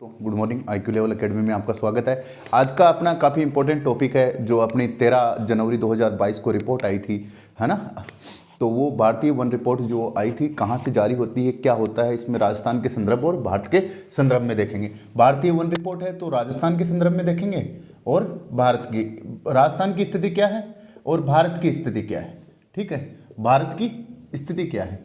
तो good morning, IQ level academy में आपका स्वागत है। आज का अपना काफ़ी इंपॉर्टेंट टॉपिक है जो अपनी 13 जनवरी 2022 को रिपोर्ट आई थी, है ना। तो वो भारतीय वन रिपोर्ट जो आई थी कहाँ से जारी होती है, क्या होता है, इसमें राजस्थान के संदर्भ और भारत के संदर्भ में देखेंगे। भारतीय वन रिपोर्ट है तो राजस्थान के संदर्भ में देखेंगे और भारत की, राजस्थान की स्थिति क्या है और भारत की स्थिति क्या है। ठीक है, भारत की स्थिति क्या है,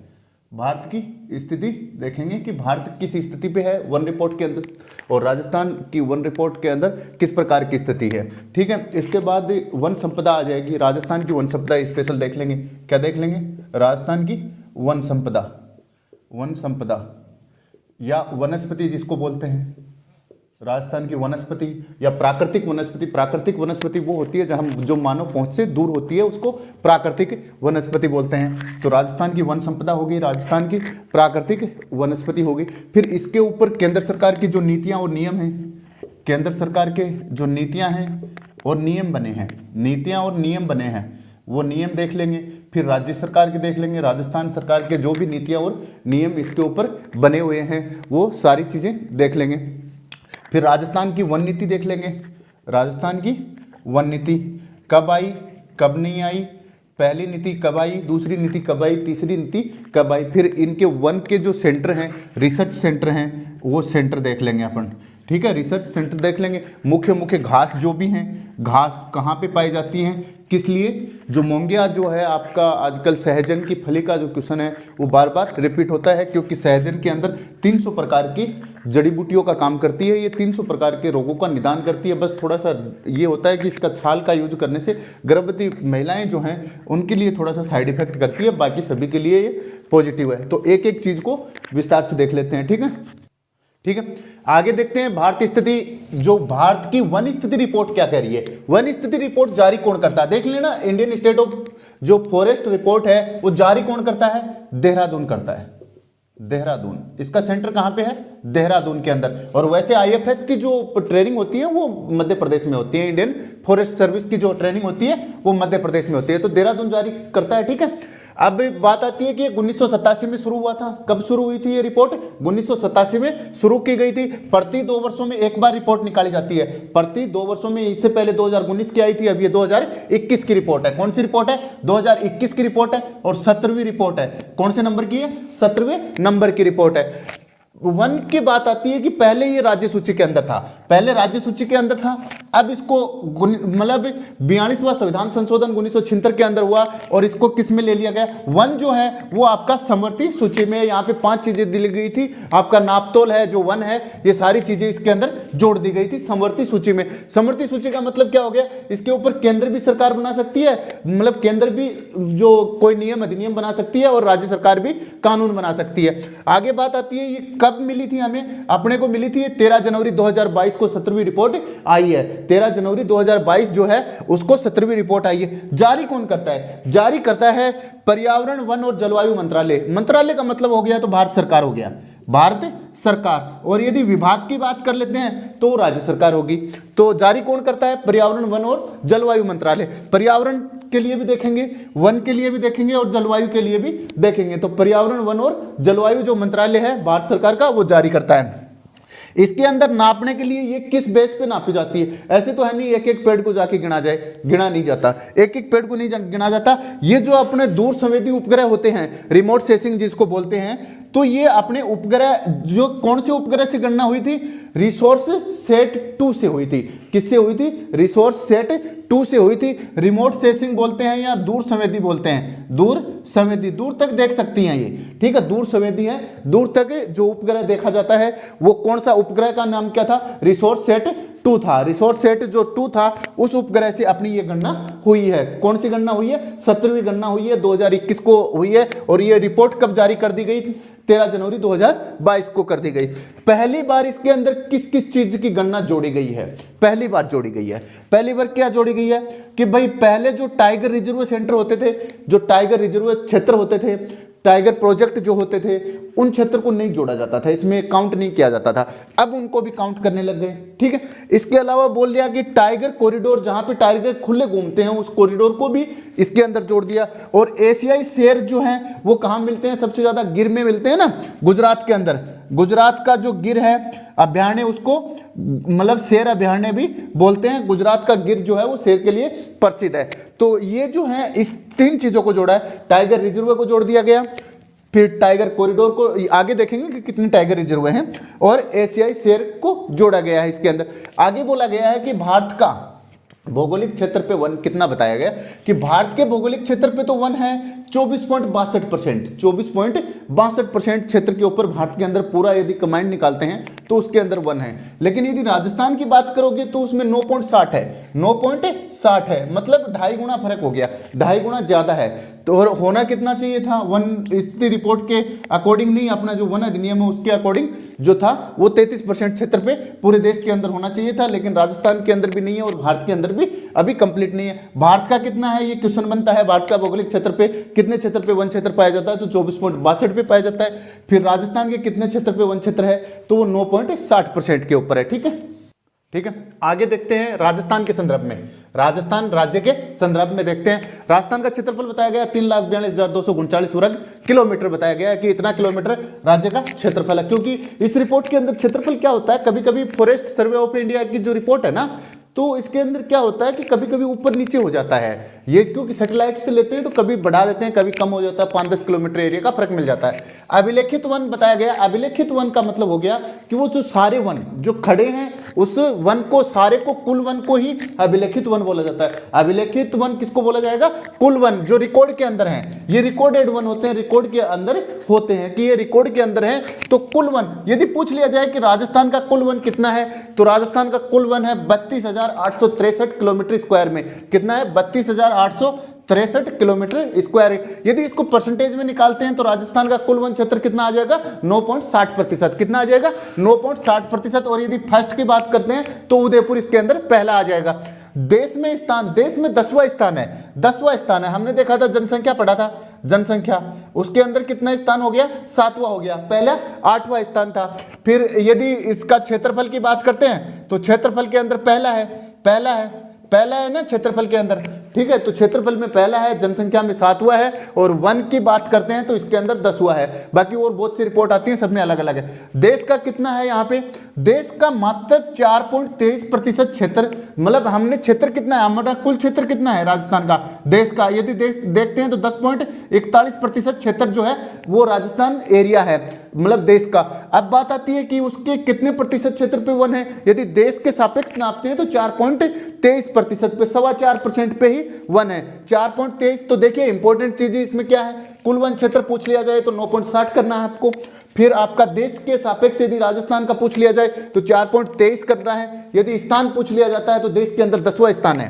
भारत की स्थिति देखेंगे कि भारत किस स्थिति पे है वन रिपोर्ट के अंदर और राजस्थान की वन रिपोर्ट के अंदर किस प्रकार की स्थिति है। ठीक है, इसके बाद वन संपदा आ जाएगी, राजस्थान की वन संपदा स्पेशल देख लेंगे। क्या देख लेंगे? राजस्थान की वन संपदा, वन संपदा या वनस्पति जिसको बोलते हैं, राजस्थान की वनस्पति या प्राकृतिक वनस्पति। प्राकृतिक वनस्पति वो होती है जहां जो मानव पहुंच से दूर होती है, उसको प्राकृतिक वनस्पति बोलते हैं। तो राजस्थान की वन संपदा होगी, राजस्थान की प्राकृतिक वनस्पति होगी। फिर इसके ऊपर केंद्र सरकार की जो नीतियां और नियम हैं, केंद्र सरकार के जो नीतियां हैं और नियम बने हैं, नीतियां और नियम बने हैं, वो नियम देख लेंगे। फिर राज्य सरकार के देख लेंगे, राजस्थान सरकार के जो भी नीतियां और नियम इसके ऊपर बने हुए हैं वो सारी चीज़ें देख लेंगे। फिर राजस्थान की वन नीति देख लेंगे। राजस्थान की वन नीति कब आई, कब नहीं आई, पहली नीति कब आई, दूसरी नीति कब आई, तीसरी नीति कब आई। फिर इनके वन के जो सेंटर हैं, रिसर्च सेंटर हैं, वो सेंटर देख लेंगे अपन। ठीक है, रिसर्च सेंटर देख लेंगे। मुख्य मुख्य घास जो भी हैं, घास कहाँ पे पाई जाती हैं, किस लिए। जो मोंगिया जो है आपका आजकल सहजन की फली का जो क्वेश्चन है वो बार बार रिपीट होता है, क्योंकि सहजन के अंदर 300 प्रकार की जड़ी बूटियों का काम करती है। ये 300 प्रकार के रोगों का निदान करती है। बस थोड़ा सा ये होता है कि इसका छाल का यूज करने से गर्भवती महिलाएं जो हैं उनके लिए थोड़ा सा साइड इफेक्ट करती है, बाकी सभी के लिए ये पॉजिटिव है। तो एक एक चीज़ को विस्तार से देख लेते हैं। ठीक है, ठीक है, आगे देखते हैं भारत स्थिति। जो भारत की वन स्थिति रिपोर्ट क्या कह रही है, वन स्थिति रिपोर्ट जारी कौन करता है देख लेना। इंडियन स्टेट ऑफ जो फॉरेस्ट रिपोर्ट है वो जारी कौन करता है, देहरादून करता है, देहरादून। इसका सेंटर कहां पे है, देहरादून के अंदर। और वैसे IFS की जो ट्रेनिंग होती है वो मध्य प्रदेश में होती है, इंडियन फॉरेस्ट सर्विस की जो ट्रेनिंग होती है वो मध्य प्रदेश में होती है, तो देहरादून जारी करता है। ठीक है, अब बात आती है कि 1987 में शुरू हुआ था। कब शुरू हुई थी ये रिपोर्ट? 1987 में शुरू की गई थी। प्रति 2 वर्षों में एक बार रिपोर्ट निकाली जाती है, प्रति 2 वर्षों में। इससे पहले 2019 की आई थी, अब ये 2021 की रिपोर्ट है। कौन सी रिपोर्ट है? 2021 की रिपोर्ट है और 17वीं रिपोर्ट है। कौन से नंबर की है? 17वें नंबर की रिपोर्ट है। वन की बात आती है कि पहले ये राज्य सूची के अंदर था, पहले राज्य सूची के अंदर था। अब इसको मतलब 42वां संविधान संशोधन 1976 के अंदर हुआ और इसको किस में ले लिया गया? वन जो है वो आपका समवर्ती सूची में। यहाँ पे 5 चीजें दी गई थी, आपका नापतोल है, जो वन है, ये सारी चीजें इसके अंदर जोड़ दी गई थी समवर्ती सूची में। समवर्ती सूची का मतलब क्या हो गया? इसके ऊपर केंद्र भी सरकार बना सकती है, मतलब केंद्र भी जो कोई नियम अधिनियम बना सकती है और राज्य सरकार भी कानून बना सकती है। आगे बात आती है ये कब मिली थी हमें? अपने को मिली थी 13 जनवरी 2022 को 17वीं रिपोर्ट आई है। 13 जनवरी 2022 जो है उसको 17वीं रिपोर्ट आई है। जारी कौन करता है? जारी करता है पर्यावरण, वन और जलवायु मंत्रालय। मंत्रालय का मतलब हो गया तो भारत सरकार हो गया, भारत सरकार। और यदि विभाग की बात कर लेते हैं तो राज्य सरकार होगी। तो जारी कौन करता है? पर्यावरण, वन और जलवायु मंत्रालय। पर्यावरण के लिए भी देखेंगे, वन के लिए भी देखेंगे और जलवायु के लिए भी देखेंगे। तो पर्यावरण, वन और जलवायु जो मंत्रालय है भारत सरकार का, वो जारी करता है। इसके अंदर नापने के लिए ये किस बेस पे नापी जाती है? ऐसे तो है नहीं एक एक पेड़ को जाके गिना जाए, गिना नहीं जाता, एक एक पेड़ को नहीं गिना जाता। ये जो अपने दूर संवेदी उपग्रह होते हैं, रिमोट सेंसिंग जिसको बोलते हैं, तो ये अपने उपग्रह जो कौन से उपग्रह से गणना हुई थी? रिसोर्स सेट 2 से हुई थी। किससे हुई थी? रिसोर्स सेट 2 से हुई थी। रिमोट सेंसिंग बोलते हैं या दूर संवेदी बोलते हैं, दूर संवेदी, दूर तक देख सकती हैं ये। ठीक है, दूर संवेदी है, दूर तक जो उपग्रह देखा जाता है वो कौन सा उपग्रह का नाम क्या था? रिसोर्स सेट 2 था। रिसोर्स सेट जो 2 था उस उपग्रह से अपनी ये गणना हुई है। कौन सी गणना हुई है? 17वीं गणना हुई है, 2021 को हुई है। और ये रिपोर्ट कब जारी कर दी गई? 13 जनवरी 2022 को कर दी गई। पहली बार इसके अंदर किस किस चीज की गणना जोड़ी गई है? पहली बार जोड़ी गई है। पहली बार क्या जोड़ी गई है कि भाई पहले जो टाइगर रिजर्व सेंटर होते थे, जो टाइगर रिजर्व क्षेत्र होते थे, टाइगर प्रोजेक्ट जो होते थे, उन क्षेत्र को नहीं जोड़ा जाता था, इसमें काउंट नहीं किया जाता था। अब उनको भी काउंट करने लग गए। ठीक है, इसके अलावा बोल दिया कि टाइगर कॉरिडोर, जहां पे टाइगर खुले घूमते हैं, उस कॉरिडोर को भी इसके अंदर जोड़ दिया। और एशियाई शेर जो हैं वो कहाँ मिलते हैं? सबसे ज्यादा गिर में मिलते हैं ना, गुजरात के अंदर। गुजरात का जो गिर है अभयारण्य उसको मतलब शेर अभयारण्य भी बोलते हैं। गुजरात का गिर जो है वो शेर के लिए प्रसिद्ध है। तो ये जो है इस 3 चीजों को जोड़ा है, टाइगर रिजर्व को जोड़ दिया गया, फिर टाइगर कॉरिडोर को आगे देखेंगे कि कितने टाइगर रिजर्व हैं, और एशियाई शेर को जोड़ा गया है इसके अंदर। आगे बोला गया है कि भारत का भौगोलिक क्षेत्र पे वन कितना बताया गया कि भारत के भौगोलिक क्षेत्र पे तो वन है 24.62%, 24.62% क्षेत्र के ऊपर भारत के अंदर पूरा यदि कमांड निकालते हैं तो उसके अंदर वन है। लेकिन यदि राजस्थान की बात करोगे तो उसमें 9.60 है, 9.60 है, मतलब 2.5 गुना फर्क हो गया, 2.5 गुना ज्यादा है। तो और होना कितना चाहिए था वन स्थिति रिपोर्ट के अकॉर्डिंग, नहीं अपना जो वन अधिनियम है उसके अकॉर्डिंग जो था वो 33% क्षेत्र पे पूरे देश के अंदर होना चाहिए था, लेकिन राजस्थान के अंदर भी नहीं है और भारत के अंदर भी अभी कंप्लीट नहीं है। भारत का कितना है ये क्वेश्चन बनता है, भारत का भौगोलिक क्षेत्र पे कितने क्षेत्र पे वन क्षेत्र पाया जाता है, तो 24.62 पे पाया जाता है। फिर राजस्थान के कितने क्षेत्र पे वन क्षेत्र है, तो वो 9.60% के ऊपर है। ठीक है, ठीक है। आगे देखते हैं राजस्थान के संदर्भ में, राजस्थान राज्य के संदर्भ में देखते हैं। राजस्थान का क्षेत्रफल बताया गया 3,42,239 वर्ग किलोमीटर बताया गया है कि इतना किलोमीटर राज्य का क्षेत्रफल है। क्योंकि इस रिपोर्ट के अंदर क्षेत्रफल क्या होता है, कभी कभी फॉरेस्ट सर्वे ऑफ इंडिया की जो रिपोर्ट है ना, तो इसके अंदर क्या होता है कि कभी कभी ऊपर नीचे हो जाता है ये, क्योंकि सैटेलाइट से लेते हैं तो कभी बढ़ा देते हैं, कभी कम हो जाता है, 5-10 किलोमीटर एरिया का फर्क मिल जाता है। अभिलेखित वन बताया गया, अभिलेखित वन का मतलब हो गया कि वो जो सारे वन जो खड़े हैं उस वन को, सारे को, कुल वन को ही अभिलेखित वन बोला जाता है। अभिलेखित वन किसको बोला जाएगा, कुल वन जो रिकॉर्ड के अंदर है, ये रिकॉर्डेड वन होते हैं, रिकॉर्ड के अंदर होते हैं कि ये रिकॉर्ड के अंदर है। तो कुल वन यदि पूछ लिया जाए कि राजस्थान का कुल वन कितना है, तो राजस्थान का कुल वन है 32,863 किलोमीटर स्क्वायर में। कितना है, 32,863 किलोमीटर स्क्वायर। यदि इसको परसेंटेज में निकालते हैं तो राजस्थान का कुल वन क्षेत्र कितना आ जाएगा, 9.60%। कितना आ जाएगा, 9.60%। और यदि फर्स्ट की बात करते हैं तो उदयपुर इसके अंदर पहला आ जाएगा। देश में स्थान, देश में 10वां स्थान है, 10वां स्थान है। हमने देखा था जनसंख्या पढ़ा था, जनसंख्या उसके अंदर कितना स्थान हो गया, 7वां हो गया, पहला 8वां स्थान था। फिर यदि इसका क्षेत्रफल की बात करते हैं तो क्षेत्रफल के अंदर पहला है, पहला है ना क्षेत्रफल के अंदर। ठीक है, तो क्षेत्रफल में पहला है, जनसंख्या में 7वां है, और वन की बात करते हैं तो इसके अंदर 10वां है। बाकी और बहुत सी रिपोर्ट आती है, सब में अलग अलग है। देश का कितना है यहाँ पे, देश का मात्र 4.23% क्षेत्र, मतलब हमने क्षेत्र कितना है, हमारा कुल क्षेत्र कितना है राजस्थान का, देश का यदि देखते हैं तो 10.41% क्षेत्र जो है वो राजस्थान एरिया है, मतलब देश का। अब बात आती है कि उसके कितने प्रतिशत क्षेत्र पे वन है, यदि देश के सापेक्ष नापते हैं तो 4.23% पे, 4.25% पे ही वन है, 4.23। तो देखिए इंपॉर्टेंट चीज इसमें क्या है, कुल वन क्षेत्र पूछ लिया जाए तो 9.60 करना है आपको। फिर आपका देश के सापेक्ष यदि राजस्थान का पूछ लिया जाए तो 4.23 करना है। यदि स्थान पूछ लिया जाता है तो देश के अंदर 10वां स्थान है।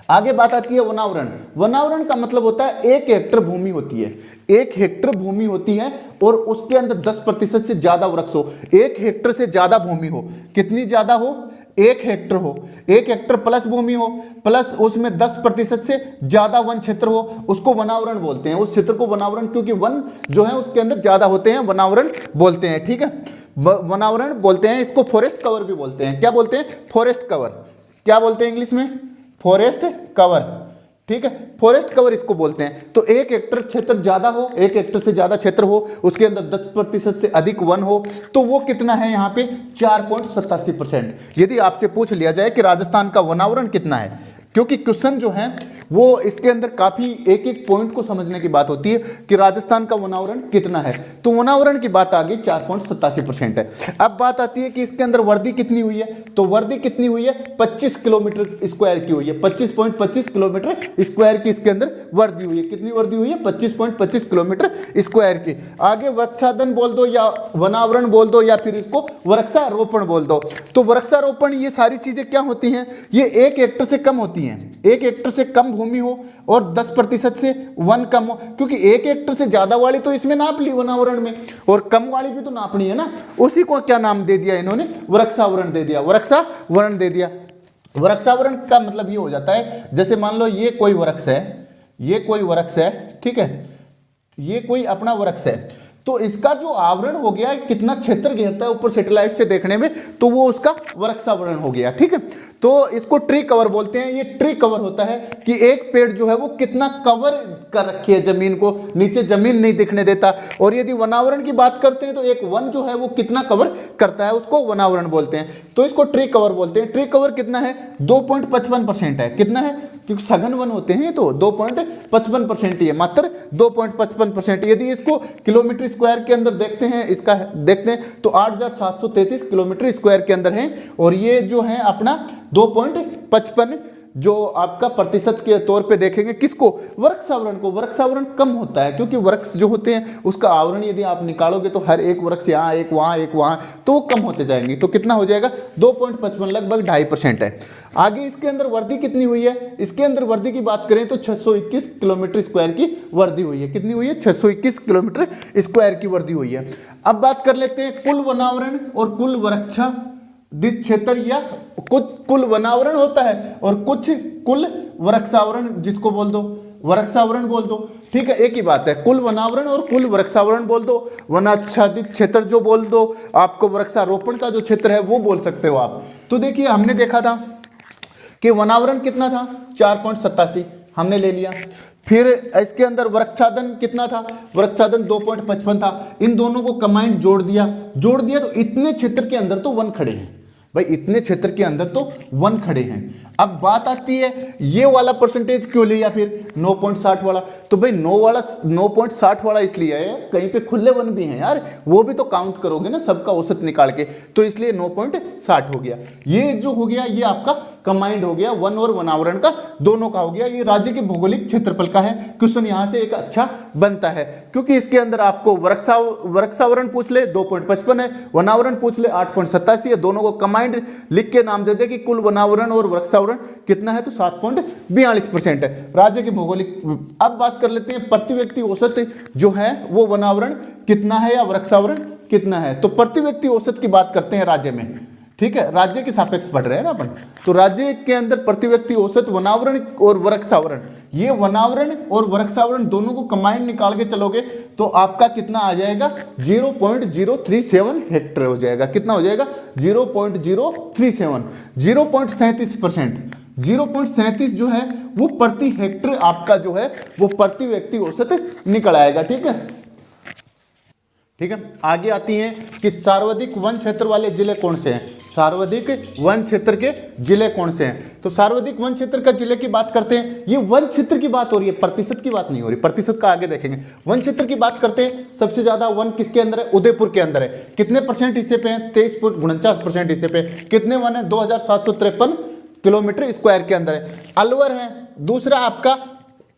आगे बात आती है वनावरण। वनावरण का मतलब होता है 1 हेक्टर भूमि होती है, 1 हेक्टर भूमि होती है और उसके अंदर 10% से ज्यादा वृक्ष हो। 1 हेक्टर से ज्यादा भूमि हो, कितनी ज्यादा हो, 1 हेक्टर हो, 1 हेक्टर प्लस भूमि हो, प्लस उसमें 10% से ज्यादा वन क्षेत्र हो, उसको वनावरण बोलते हैं। उस क्षेत्र को वनावरण, क्योंकि वन जो है उसके अंदर ज्यादा होते हैं, वनावरण बोलते हैं। ठीक है, वनावरण बोलते हैं। इसको फॉरेस्ट कवर भी बोलते हैं। क्या बोलते हैं, फॉरेस्ट कवर। क्या बोलते हैं इंग्लिश में, फॉरेस्ट कवर। ठीक है, फॉरेस्ट कवर इसको बोलते हैं। तो 1 हेक्टर क्षेत्र ज्यादा हो, 1 हेक्टर से ज्यादा क्षेत्र हो, उसके अंदर 10% से अधिक वन हो, तो वो कितना है यहाँ पे 4.87%। यदि आपसे पूछ लिया जाए कि राजस्थान का वनावरण कितना है, क्योंकि क्वेश्चन जो है वो इसके अंदर काफी एक एक पॉइंट को समझने की बात होती है कि राजस्थान का वनावरण कितना है, तो वनावरण की बात आ गई 4.87% है। अब बात आती है कि इसके अंदर वर्दी कितनी हुई है, तो वर्दी कितनी हुई है, 25 किलोमीटर स्क्वायर की हुई है, 25.25 किलोमीटर स्क्वायर की इसके अंदर वर्दी हुई है। कितनी वर्दी हुई है, 25.25 किलोमीटर स्क्वायर की। आगे वृक्षादन बोल दो या वनावरण बोल दो या फिर इसको वृक्षारोपण बोल दो। तो वृक्षारोपण ये सारी चीजें क्या होती हैं, ये 1 हेक्टर से कम होती हैं, 1 हेक्टर से कम भूमि हो और 10% से वन कम हो, क्योंकि 1 हेक्टर से ज्यादा वाली तो इसमें नाप ली वनावरण में, और कम वाली भी तो नापनी है ना। उसी को क्या नाम दे दिया इन्होंने, वृक्षावरण दे दिया, वृक्षावरण दे दिया। वृक्षावरण का मतलब ये हो जाता है, जैसे मान लो ये कोई वृक्ष है, ये कोई वृक्ष है, ठीक है, ये कोई अपना वृक्ष है, तो इसका जो आवरण हो गया, कितना क्षेत्र घेरता है ऊपर सैटेलाइट से देखने में, तो वो उसका वृक्षावरण हो गया। ठीक है, तो इसको ट्री कवर बोलते हैं। ये ट्री कवर होता है कि एक पेड़ जो है वो कितना कवर कर रखी है जमीन को, नीचे जमीन नहीं दिखने देता। और यदि वनावरण की बात करते हैं तो एक वन जो है वो कितना कवर करता है, उसको वनावरण बोलते हैं। तो इसको ट्री कवर बोलते हैं। ट्री कवर कितना है? 2.55% है। कितना है? क्योंकि सघन वन होते हैं तो 2.55% ही है, मात्र 2.55%। यदि इसको किलोमीटर स्क्वायर के अंदर देखते हैं, इसका देखते हैं तो 8,733 किलोमीटर स्क्वायर के अंदर है। और ये जो है अपना 2.55 जो आपका प्रतिशत के तौर पे देखेंगे किसको? वृक्षावरण को। वृक्षावरण कम होता है क्योंकि वृक्ष जो होते हैं उसका आवरण यदि आप निकालोगे तो हर एक वृक्ष यहाँ एक वहाँ एक वहाँ, तो वो कम होते जाएंगे। तो कितना हो जाएगा? 2.55, लगभग 2.5% है। आगे इसके अंदर वर्दी कितनी हुई है? इसके अंदर वर्दी की बात करें तो 621 किलोमीटर स्क्वायर की वर्दी हुई है। कितनी हुई है? 621 किलोमीटर स्क्वायर की वर्दी हुई है। अब बात कर लेते हैं कुल वनावरण और कुल वृक्षादित क्षेत्र, या कुछ कुल वनावरण होता है और कुछ कुल वृक्षावरण, जिसको बोल दो वृक्षावरण बोल दो। ठीक है, एक ही बात है, कुल वनावरण और कुल वृक्षावरण बोल दो। वनाच्छादित क्षेत्र जो बोल दो, आपको वृक्षारोपण का जो क्षेत्र है वो बोल सकते हो आप। तो देखिए हमने देखा था कि वनावरण कितना था? 4.87 हमने ले लिया। फिर इसके अंदर वृक्षादन कितना था? वृक्षादन 2.55 था। इन दोनों को कंबाइंड जोड़ दिया तो इतने क्षेत्र के अंदर तो वन खड़े हैं भाई, इतने क्षेत्र के अंदर तो वन खड़े हैं। अब बात आती है ये वाला परसेंटेज क्यों लिया फिर 9.60 वाला? तो भाई 9.60 वाला इसलिए है, कहीं पे खुले वन भी हैं यार, वो भी तो काउंट करोगे ना सबका औसत निकाल के, तो इसलिए 9.60 हो गया। ये जो हो गया ये आपका कंबाइंड हो गया, वन और वनावरण का दोनों का हो गया। ये राज्य के भौगोलिक क्षेत्रफल का है। क्वेश्चन यहाँ से एक अच्छा बनता है क्योंकि इसके अंदर आपको वृक्षावरण पूछ ले 2.55 है, वनावरण पूछ ले 8.87 है, दोनों को कंबाइंड लिख के नाम दे दे कि कुल वनावरण और वृक्षावरण कितना है, तो 7.42% है राज्य की भौगोलिक। अब बात कर लेते हैं प्रति व्यक्ति औसत जो है वो वनावरण कितना है या वृक्षावरण कितना है। तो प्रति व्यक्ति औसत की बात करते हैं राज्य में। ठीक है, राज्य के सापेक्ष पढ़ रहे हैं ना अपन, तो राज्य के अंदर प्रति व्यक्ति औसत वनावरण और वृक्षावरण, ये वनावरण और वृक्षावरण दोनों को कंबाइंड निकाल के चलोगे तो आपका कितना आ जाएगा? 0.037 हेक्टेयर हो जाएगा। कितना हो जाएगा? 0.037, 0.37%। 0.37 जो है वो प्रति हेक्टेयर आपका जो है वो प्रति व्यक्ति औसत निकल आएगा। ठीक है, ठीक है। आगे आती हैं कि सर्वाधिक वन क्षेत्र वाले जिले कौन से हैं? सर्वाधिक वन क्षेत्र के जिले कौन से हैं? तो सर्वाधिक वन क्षेत्र का जिले की बात करते हैं। ये वन क्षेत्र की बात हो रही है, प्रतिशत की बात नहीं हो रही, प्रतिशत का आगे देखेंगे। वन क्षेत्र की बात करते हैं, सबसे ज्यादा वन किसके अंदर है? उदयपुर के अंदर है। कितने परसेंट हिस्से पे है? 23.49% हिस्से पे। कितने वन है? 2753 किलोमीटर स्क्वायर के अंदर है। अलवर है दूसरा, आपका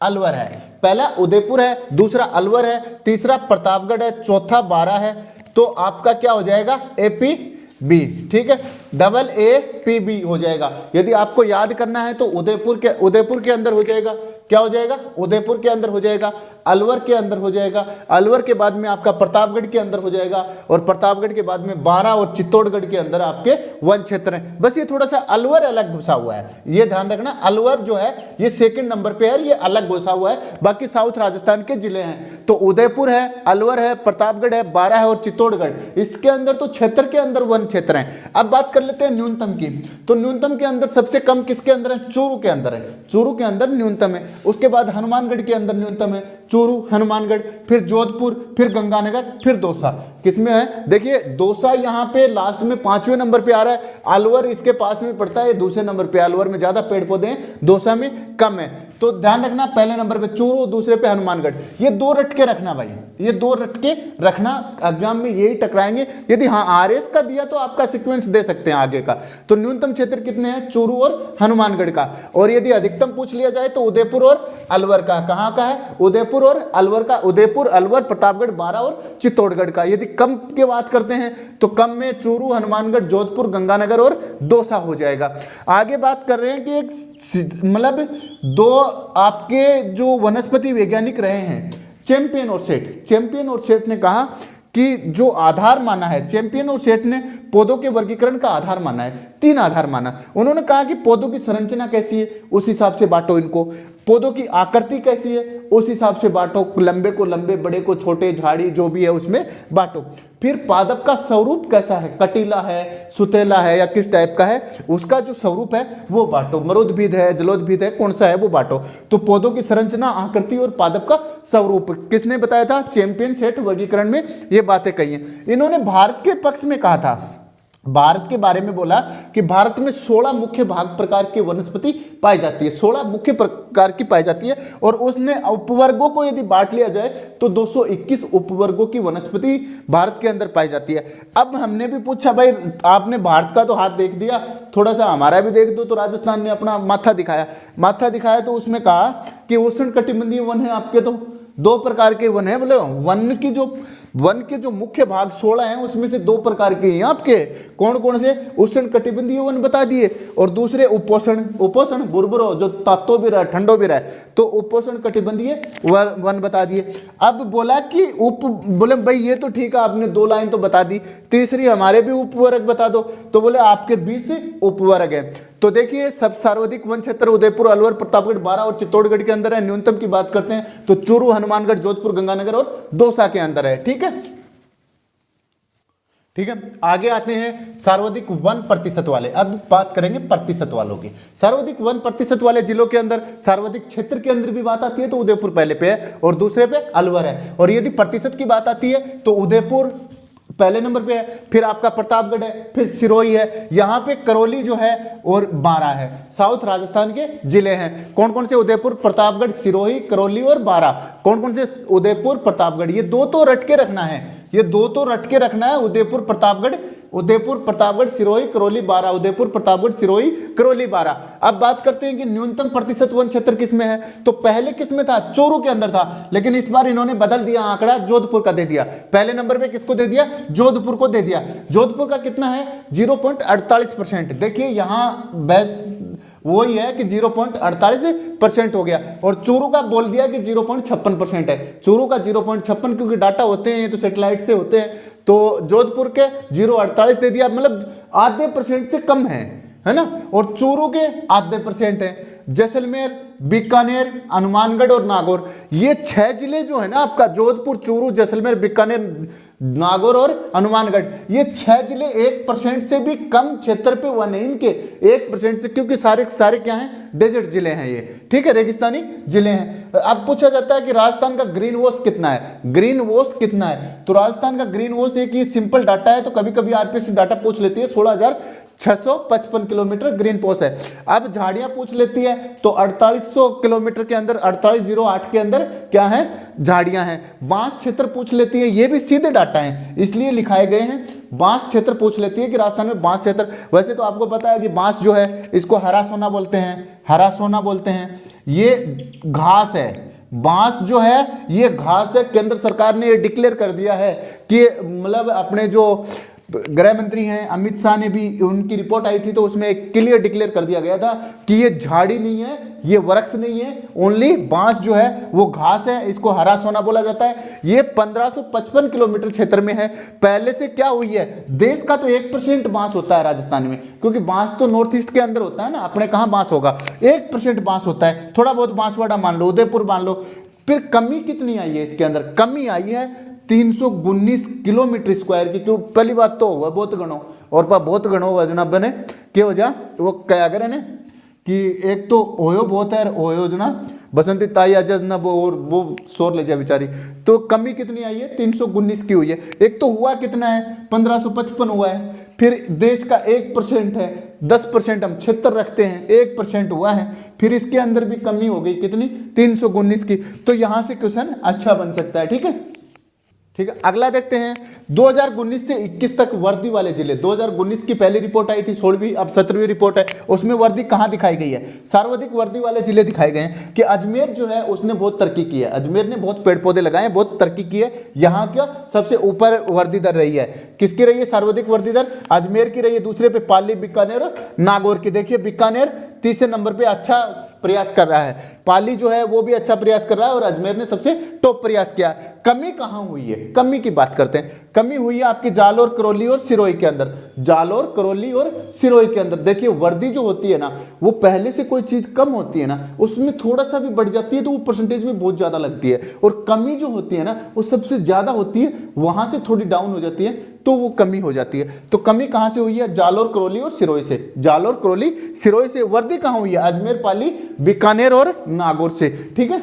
अलवर है। पहला उदयपुर है, दूसरा अलवर है, तीसरा प्रतापगढ़ है, चौथा बारा है। तो आपका क्या हो जाएगा? APB। ठीक है, AAPB हो जाएगा। यदि आपको याद करना है तो उदयपुर के अंदर हो जाएगा। क्या हो जाएगा? उदयपुर के अंदर हो जाएगा, अलवर के अंदर हो जाएगा, अलवर के बाद में आपका प्रतापगढ़ के अंदर हो जाएगा, और प्रतापगढ़ के बाद में बारा और चित्तौड़गढ़ के अंदर आपके वन क्षेत्र हैं। बस ये थोड़ा सा अलवर अलग घुसा हुआ है, ये ध्यान रखना। अलवर जो है ये सेकंड नंबर पे है, ये अलग घुसा हुआ है, बाकी साउथ राजस्थान के जिले हैं। तो उदयपुर है, अलवर है, प्रतापगढ़ है, बारा है और चित्तौड़गढ़, इसके अंदर तो क्षेत्र के अंदर वन क्षेत्र है। अब बात कर लेते हैं न्यूनतम की। तो न्यूनतम के अंदर सबसे कम किसके अंदर है? चूरू के अंदर है। चूरू के अंदर न्यूनतम है। उसके बाद हनुमानगढ़ के अंदर न्यूनतम है, चूरू, हनुमानगढ़, फिर जोधपुर, फिर गंगानगर, फिर दौसा। किसमें है? देखिए दौसा यहाँ पे लास्ट में 5वें नंबर पे आ रहा है, अलवर इसके पास में पड़ता है दूसरे नंबर पे। अलवर में ज्यादा पेड़ पौधे हैं, दौसा में कम है। तो ध्यान रखना, पहले नंबर पे चूरू, दूसरे पे हनुमानगढ़। ये दो रट के रखना भाई, ये दो रट के रखना, एग्जाम में यही टकराएंगे। यदि हाँ RS का दिया तो आपका सीक्वेंस दे सकते हैं आगे का। तो न्यूनतम क्षेत्र कितने हैं? चूरू और हनुमानगढ़ का। और यदि अधिकतम पूछ लिया जाए तो उदयपुर और अलवर का। कहाँ का है? उदयपुर और अलवर का। उदयपुर, अलवर, प्रतापगढ़, बारा और चित्तौड़गढ़ का। यदि कम की बात करते हैं तो कम में चूरू, हनुमानगढ़, जोधपुर, गंगानगर और दौसा हो जाएगा। आगे बात कर रहे हैं कि एक मतलब दो आपके जो वनस्पति वैज्ञानिक रहे हैं, चैंपियन और सेठ। चैंपियन और सेठ ने कहा कि जो आधार माना है, चैंपियन और सेठ ने पौधों के वर्गीकरण का आधार माना है, 3 आधार माना। उन्होंने कहा कि पौधों की संरचना कैसी है, उस हिसाब से बांटो इनको। पौधों की आकृति कैसी है, उस हिसाब से बांटो, लंबे को लंबे, बड़े को छोटे, झाड़ी जो भी है उसमें बांटो। फिर पादप का स्वरूप कैसा है, कटीला है, सुतेला है या किस टाइप का है, उसका जो स्वरूप है वो बांटो। मरोदभिद है, जलोदभिद है, कौन सा है वो बांटो। तो पौधों की संरचना, आकृति और पादप का स्वरूप किसने बताया था, चैंपियन सेट वर्गीकरण में ये बातें कही हैं। इन्होंने भारत के पक्ष में कहा था, भारत के बारे में बोला कि भारत में 16 मुख्य भाग प्रकार की वनस्पति पाई जाती है, 16 मुख्य प्रकार की पाई जाती है। और उसने उपवर्गों को यदि बांट लिया जाए तो 221 उपवर्गों की वनस्पति भारत के अंदर पाई जाती है। अब हमने भी पूछा भाई आपने भारत का तो हाथ देख दिया, थोड़ा सा हमारा भी देख दो। तो राजस्थान ने अपना माथा दिखाया तो उसमें कहा कि उष्ण कटिबंधीय वन है आपके, तो 2 प्रकार के वन है। बोले वन के जो मुख्य भाग 16 हैं उसमें से 2 प्रकार के हैं आपके, कौन कौन से, उष्ण कटिबंधीय वन बता दिए, और दूसरे उपोष्ण बुरबुरो जो तातो भी रहा ठंडो भी रहा, तो उपोष्ण कटिबंधीय वन बता दिए। अब बोला कि बोले भाई ये तो ठीक है, आपने 2 लाइन तो बता दी, तीसरी हमारे भी उपवर्ग बता दो। तो बोले आपके 20 उपवर्ग है। तो देखिए सब सर्वाधिक वन क्षेत्र उदयपुर, अलवर, प्रतापगढ़, बारां और चित्तौड़गढ़ के अंदर है। न्यूनतम की बात करते हैं तो चूरू, हनुमानगढ़, जोधपुर, गंगानगर और दौसा के अंदर है। ठीक है, आगे आते हैं सर्वाधिक वन प्रतिशत वाले। अब बात करेंगे प्रतिशत वालों की। सर्वाधिक वन प्रतिशत वाले जिलों के अंदर सर्वाधिक क्षेत्र के अंदर भी बात आती है तो उदयपुर पहले पे है और दूसरे पे अलवर है। और यदि प्रतिशत की बात आती है तो उदयपुर पहले नंबर पे है, फिर आपका प्रतापगढ़ है, फिर सिरोही है, यहाँ पे करौली जो है और बारां है। साउथ राजस्थान के जिले हैं कौन कौन से, उदयपुर, प्रतापगढ़, सिरोही, करौली और बारां। कौन कौन से, उदयपुर, प्रतापगढ़। ये 2 तो रट के रखना है, ये 2 तो रट के रखना है, उदयपुर प्रतापगढ़, सिरोही, करौली, बारां, उदयपुर, प्रतापगढ़, सिरोही, करौली, बारां। अब बात करते हैं कि न्यूनतम प्रतिशत वन क्षेत्र किसमें है। तो पहले किसमें था, चूरू के अंदर था, लेकिन इस बार इन्होंने बदल दिया, आंकड़ा जोधपुर का दे दिया। पहले नंबर पे किसको दे दिया, जोधपुर को दे दिया। जोधपुर का कितना है, 0.48%। देखिए यहाँ बेस्ट वही है कि 0.48% हो गया, और चूरू का बोल दिया कि 0.56% है। चूरू का 0.56 क्योंकि डाटा होते हैं तो सैटेलाइट से होते हैं, तो जोधपुर के 0.48 दे दिया, मतलब आधे % से कम है ना। और चूरू के आधे % है। जैसलमेर, बीकानेर, हनुमानगढ़ और नागौर, ये 6 जिले जो है ना आपका, जोधपुर, चूरू, जैसलमेर, बीकानेर, नागौर और हनुमानगढ़, ये 6 जिले 1% से भी कम क्षेत्र पे वन है इनके, 1% से, क्योंकि सारे क्या हैं, डेजर्ट जिले हैं ये। ठीक है, रेगिस्तानी जिले हैं। अब पूछा जाता है कि राजस्थान का ग्रीन वॉश कितना है, ग्रीन वॉश कितना है। तो राजस्थान का ग्रीन वॉश एक ये सिंपल डाटा है, तो कभी कभी आरपीएससी डाटा पूछ लेती है, 16,655 किलोमीटर ग्रीन वॉश है। अब झाड़ियां पूछ लेती है तो 4800 किलोमीटर के अंदर, 4808 के अंदर क्या है, झाड़ियां हैं। बांस क्षेत्र पूछ लेती है, ये भी सीधे डाटा है इसलिए लिखाए गए हैं। बांस क्षेत्र पूछ लेती है कि राजस्थान में बांस क्षेत्र, वैसे तो आपको पता है कि बांस जो है इसको हरा सोना बोलते हैं, हरा सोना बोलते हैं। ये घास है, बांस जो है ये घास है। केंद्र सरकार ने ये डिक्लेयर कर दिया है कि मतलब अपने जो गृह मंत्री हैं अमित शाह ने भी, उनकी रिपोर्ट आई थी तो उसमें एक क्लियर डिक्लेयर कर दिया गया था कि ये झाड़ी नहीं है, ये वृक्ष नहीं है, ओनली बांस जो है वो घास है, इसको हरा सोना बोला जाता है। ये 1555 किलोमीटर क्षेत्र में है। पहले से क्या हुई है, देश का तो 1% बांस होता है राजस्थान में, क्योंकि बांस तो नॉर्थ ईस्ट के अंदर होता है ना, अपने कहाँ बांस होगा, 1% बांस होता है। थोड़ा बहुत बांसवाड़ा मान लो, उदयपुर मान लो। फिर कमी कितनी आई है इसके अंदर, कमी आई है 319 किलोमीटर स्क्वायर की। क्यों, पहली बात तो हुआ बहुत गणो, और बहुत गणो वजना बने के वजह वो क्या करे ने कि एक तो ओयो बहुत है, ओयो जना बसंती ताई अजज न वो शोर ले जाए बेचारी। तो कमी कितनी आई है, 319 की हुई है। एक तो हुआ कितना है, 1555 हुआ है। फिर देश का 1% है, 10% हम क्षेत्र रखते हैं, 1% हुआ है। फिर इसके अंदर भी कमी हो गई कितनी, 319 की। तो यहाँ से क्वेश्चन अच्छा बन सकता है। ठीक है, ठीक है। अगला देखते हैं 2019 से 21 तक वर्दी वाले जिले। 2019 की पहली रिपोर्ट आई थी, 16वीं, अब 17वीं रिपोर्ट है। उसमें वर्दी कहाँ दिखाई गई है, सर्वाधिक वर्दी वाले जिले दिखाए गए हैं कि अजमेर जो है उसने बहुत तरक्की की है। अजमेर ने बहुत पेड़ पौधे लगाए, बहुत तरक्की की है। यहाँ क्या सबसे ऊपर वर्दी दर रही है, किसकी रही है सर्वाधिक वर्दी दर, अजमेर की रही है। दूसरे पे पाली, बीकानेर और नागौर की। देखिए बीकानेर तीसरे नंबर पे अच्छा प्रयास कर रहा है, पाली जो है वो भी अच्छा प्रयास कर रहा है और अजमेर ने सबसे टॉप प्रयास किया। कमी कहाँ हुई है, कमी की बात करते हैं। कमी हुई है आपकी जालोर, करौली और सिरोही के अंदर। जालोर, करौली और सिरोही के अंदर देखिए वर्दी जो होती है ना, वो पहले से कोई चीज कम होती है ना, उसमें थोड़ा सा भी बढ़ जाती है तो वो परसेंटेज में बहुत ज्यादा लगती है, और कमी जो होती है ना वो सबसे ज्यादा होती है, वहां से थोड़ी डाउन हो जाती है तो वो कमी हो जाती है। तो कमी कहां से हुई है, जालोर, करौली और सिरोही से। जालोर, करौली, सिरोही से। वर्दी कहां हुई है, अजमेर, पाली, बीकानेर और नागौर से। ठीक है,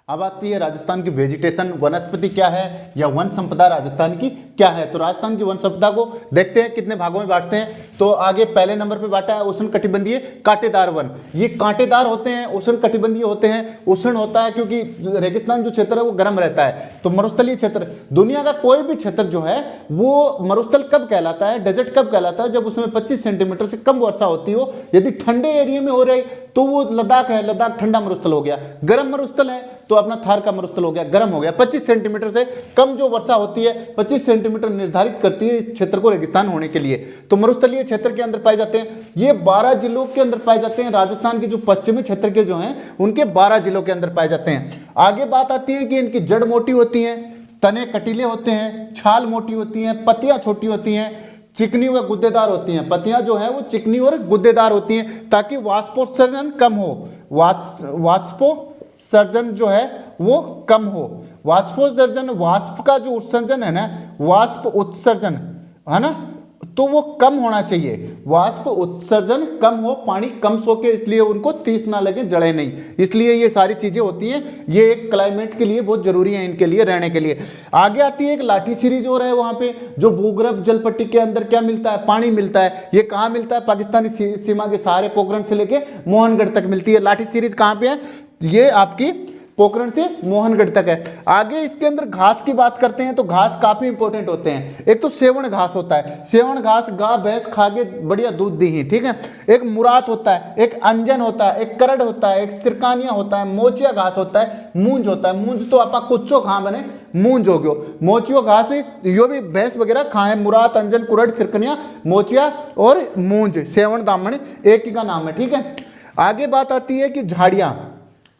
अब आती है राजस्थान की वेजिटेशन, वनस्पति क्या है या वन संपदा राजस्थान की क्या है। तो राजस्थान की वन संपदा को देखते हैं कितने भागों में बांटते हैं। तो आगे पहले नंबर पे बांटा है उष्ण कटिबंधीय कांटेदार वन। ये कांटेदार होते हैं, उष्ण कटिबंधीय होते हैं। उष्ण होता है क्योंकि रेगिस्तान जो क्षेत्र है वो गर्म रहता है। तो मरुस्थलीय क्षेत्र, दुनिया का कोई भी क्षेत्र जो है वो मरुस्थल कब कहलाता है, डेजर्ट कब कहलाता है, जब उसमें 25 सेंटीमीटर से कम वर्षा होती हो। यदि ठंडे एरिया में हो रही तो वो लद्दाख है, लद्दाख ठंडा मरुस्थल हो गया। गर्म मरुस्थल है तो अपना थार का मरुस्थल हो गया, गर्म हो गया। 25 सेंटीमीटर से कम जो वर्षा होती है, 25 सेंटीमीटर निर्धारित करती है इस क्षेत्र को रेगिस्तान होने के लिए। तो मरुस्थलीय क्षेत्र के अंदर पाए जाते हैं। ये 12 जिलों के अंदर पाए जाते हैं। राजस्थान के जो पश्चिमी क्षेत्र के जो हैं उनके 12 जिलों के अंदर पाए जाते हैं। आगे बात आती है कि इनकी जड़ मोटी होती है, तने कटीले होते हैं, छाल मोटी होती है, पत्तियां छोटी होती हैं, चिकनी व गुद्देदार होती हैं। पत्तियां जो है वो चिकनी और गुद्देदार होती हैं ताकि वाष्पोत्सर्जन कम हो। वाष्पोत्सर्जन जो है वो कम हो। वाष्पोत्सर्जन, वाष्प का जो उत्सर्जन है ना, वाष्प उत्सर्जन है ना, तो वो कम होना चाहिए। वाष्प उत्सर्जन कम हो, पानी कम सोखे, इसलिए उनको तीस ना लगे, जड़े नहीं। इसलिए ये सारी चीजें होती हैं, ये एक क्लाइमेट के लिए बहुत जरूरी है, इनके लिए रहने के लिए। आगे आती है एक लाठी सीरीज और है, वहां पे जो भूगर्भ जल पट्टी के अंदर क्या मिलता है, पानी मिलता है। ये कहाँ मिलता है, पाकिस्तानी सीमा के सहारे पोखरण से लेके मोहनगढ़ तक मिलती है। लाठी सीरीज कहाँ पे है, ये आपकी पोखरण से मोहनगढ़ तक है। आगे इसके अंदर घास की बात करते हैं तो घास काफी इंपॉर्टेंट होते हैं। एक तो सेवण घास होता है, सेवण घास गाय भैंस खा के बढ़िया दूध दी ही, ठीक है। एक मुरात होता है, एक अंजन होता है, एक करड़ होता है, एक सिरकानिया होता है, मोचिया घास होता है, मूंज होता है। मूंज तो आपा कुछो खा बने मूंज हो गयो। मोचियो घास यो भी भैंस वगैरह खाए। मुरात, अंजन, कुरड़, सिरकनिया, मोचिया और मूंज, सेवण दामन एक ही का नाम है, ठीक है। आगे बात आती है कि झाड़ियां,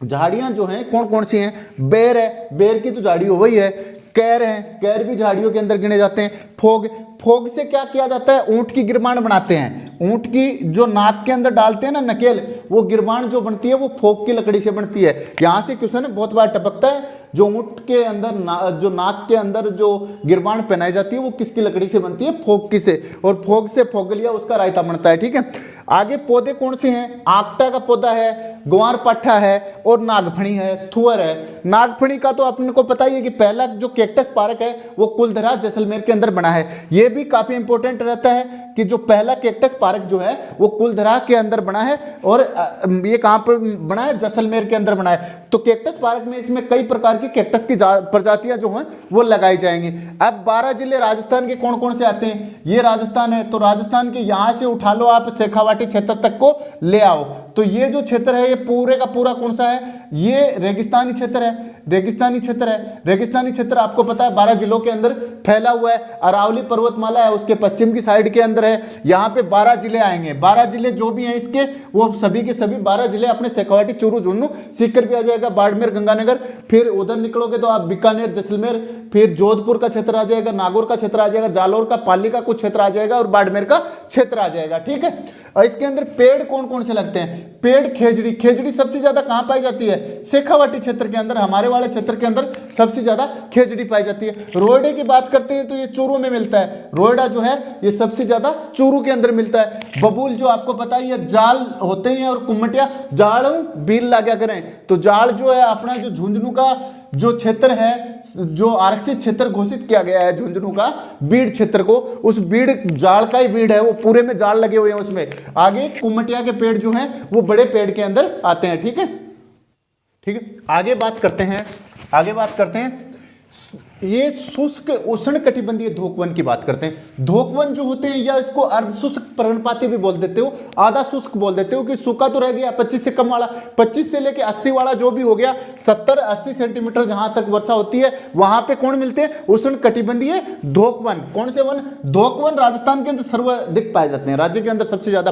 झाड़ियां जो हैं कौन कौन सी हैं, बेर है, बेर की तो झाड़ी हो गई है। कैर है, कैर भी झाड़ियों के अंदर गिने जाते हैं। फोग, फोग से क्या किया जाता है, ऊंट की गिरबान बनाते हैं। ऊंट की जो नाक के अंदर डालते हैं ना नकेल, वो गिरबान जो बनती है वो फोग की लकड़ी से बनती है। यहाँ से क्वेश्चन बहुत बार टपकता है, जो ऊंट के अंदर जो नाक के अंदर जो गिरबान पहनाई जाती है वो किसकी लकड़ी से बनती है, फोग की से। और फोग से फोग लिया उसका रायता बनता है, ठीक है। आगे पौधे कौन से हैं, आकटा का पौधा है, ग्वार पाठा है और नागफणी है, थुअर है। नागफणी का तो अपने को पता ही है कि पहला जो कैक्टस पार्क है वो कुलधरा जैसलमेर के अंदर बना है। ये भी काफी इंपॉर्टेंट रहता है कि जो पहला कैक्टस पार्क जो है वो कुलधरा के अंदर बना है और ये कहां पर बना है, जैसलमेर के अंदर बना है। तो कैक्टस पार्क में इसमें कई प्रकार की कैक्टस की प्रजातियां जो हैं वो लगाई जाएंगी। अब 12 जिले राजस्थान के कौन कौन से आते हैं, ये राजस्थान है तो राजस्थान के यहां से उठा लो आप शेखावाटी क्षेत्र तक को ले आओ। तो ये जो क्षेत्र है ये पूरे का पूरा कौन सा है, ये रेगिस्तानी क्षेत्र है। रेगिस्तानी क्षेत्र है, रेगिस्तानी क्षेत्र आपको पता है 12 जिलों के अंदर फैला हुआ है। अरावली पर्वतमाला है उसके पश्चिम की साइड के अंदर है। यहाँ पे 12 जिले आएंगे। 12 जिले जो भी हैं इसके वो सभी के सभी 12 जिले अपने शेखावाटी, चूरू, झुंझुनू सीकर भी आ जाएगा, बाड़मेर, गंगानगर। फिर उधर निकलोगे तो आप बीकानेर, जैसलमेर, फिर जोधपुर का क्षेत्र आ जाएगा, नागौर का क्षेत्र आ जाएगा, जालोर का, पाली का कुछ क्षेत्र आ जाएगा और बाड़मेर का क्षेत्र आ जाएगा, ठीक है। और इसके अंदर पेड़ कौन कौन से लगते हैं, पेड़ खेजड़ी। खेजड़ी सबसे ज्यादा कहां पाई जाती है, शेखावाटी क्षेत्र के अंदर, हमारे वाले क्षेत्र के अंदर सबसे ज्यादा खेजड़ी पाई जाती है। रोयडे की बात करते हैं तो ये चूरू में मिलता है। रोयडा जो है ये सबसे ज्यादा चूरू के अंदर मिलता है। बबूल जो आपको पता ही है, जाल होते हैं और कुम्मटिया जाल बील लगा करें। तो जाल जो है अपना जो झुंझुनू का जो क्षेत्र है, जो आरक्षित क्षेत्र घोषित किया गया है झुंझुनू का, बीड़ क्षेत्र को, उस बीड़ जाल का ही बीड़ है, वो पूरे में जाल लगे हुए हैं उसमें। आगे कुम्मटिया के पेड़ जो हैं वो बड़े पेड़ के अंदर आते हैं, ठीक है, ठीक है। आगे बात करते हैं ये शुष्क उष्ण कटिबंधीय धोकवन की बात करते हैं। धोकवन जो होते हैं, या इसको अर्ध शुष्क पर्णपाती भी बोल देते हो, आधा शुष्क बोल देते हो, कि सूखा तो रह गया 25 से कम वाला, 25 से लेके 80 वाला जो भी हो गया, 70-80 सेंटीमीटर जहां तक वर्षा होती है वहां पे कौन मिलते हैं? उष्ण कटिबंधीय धोकवन। कौन से वन? धोकवन राजस्थान के अंदर सर्वाधिक पाए जाते हैं, राज्य के अंदर सबसे ज्यादा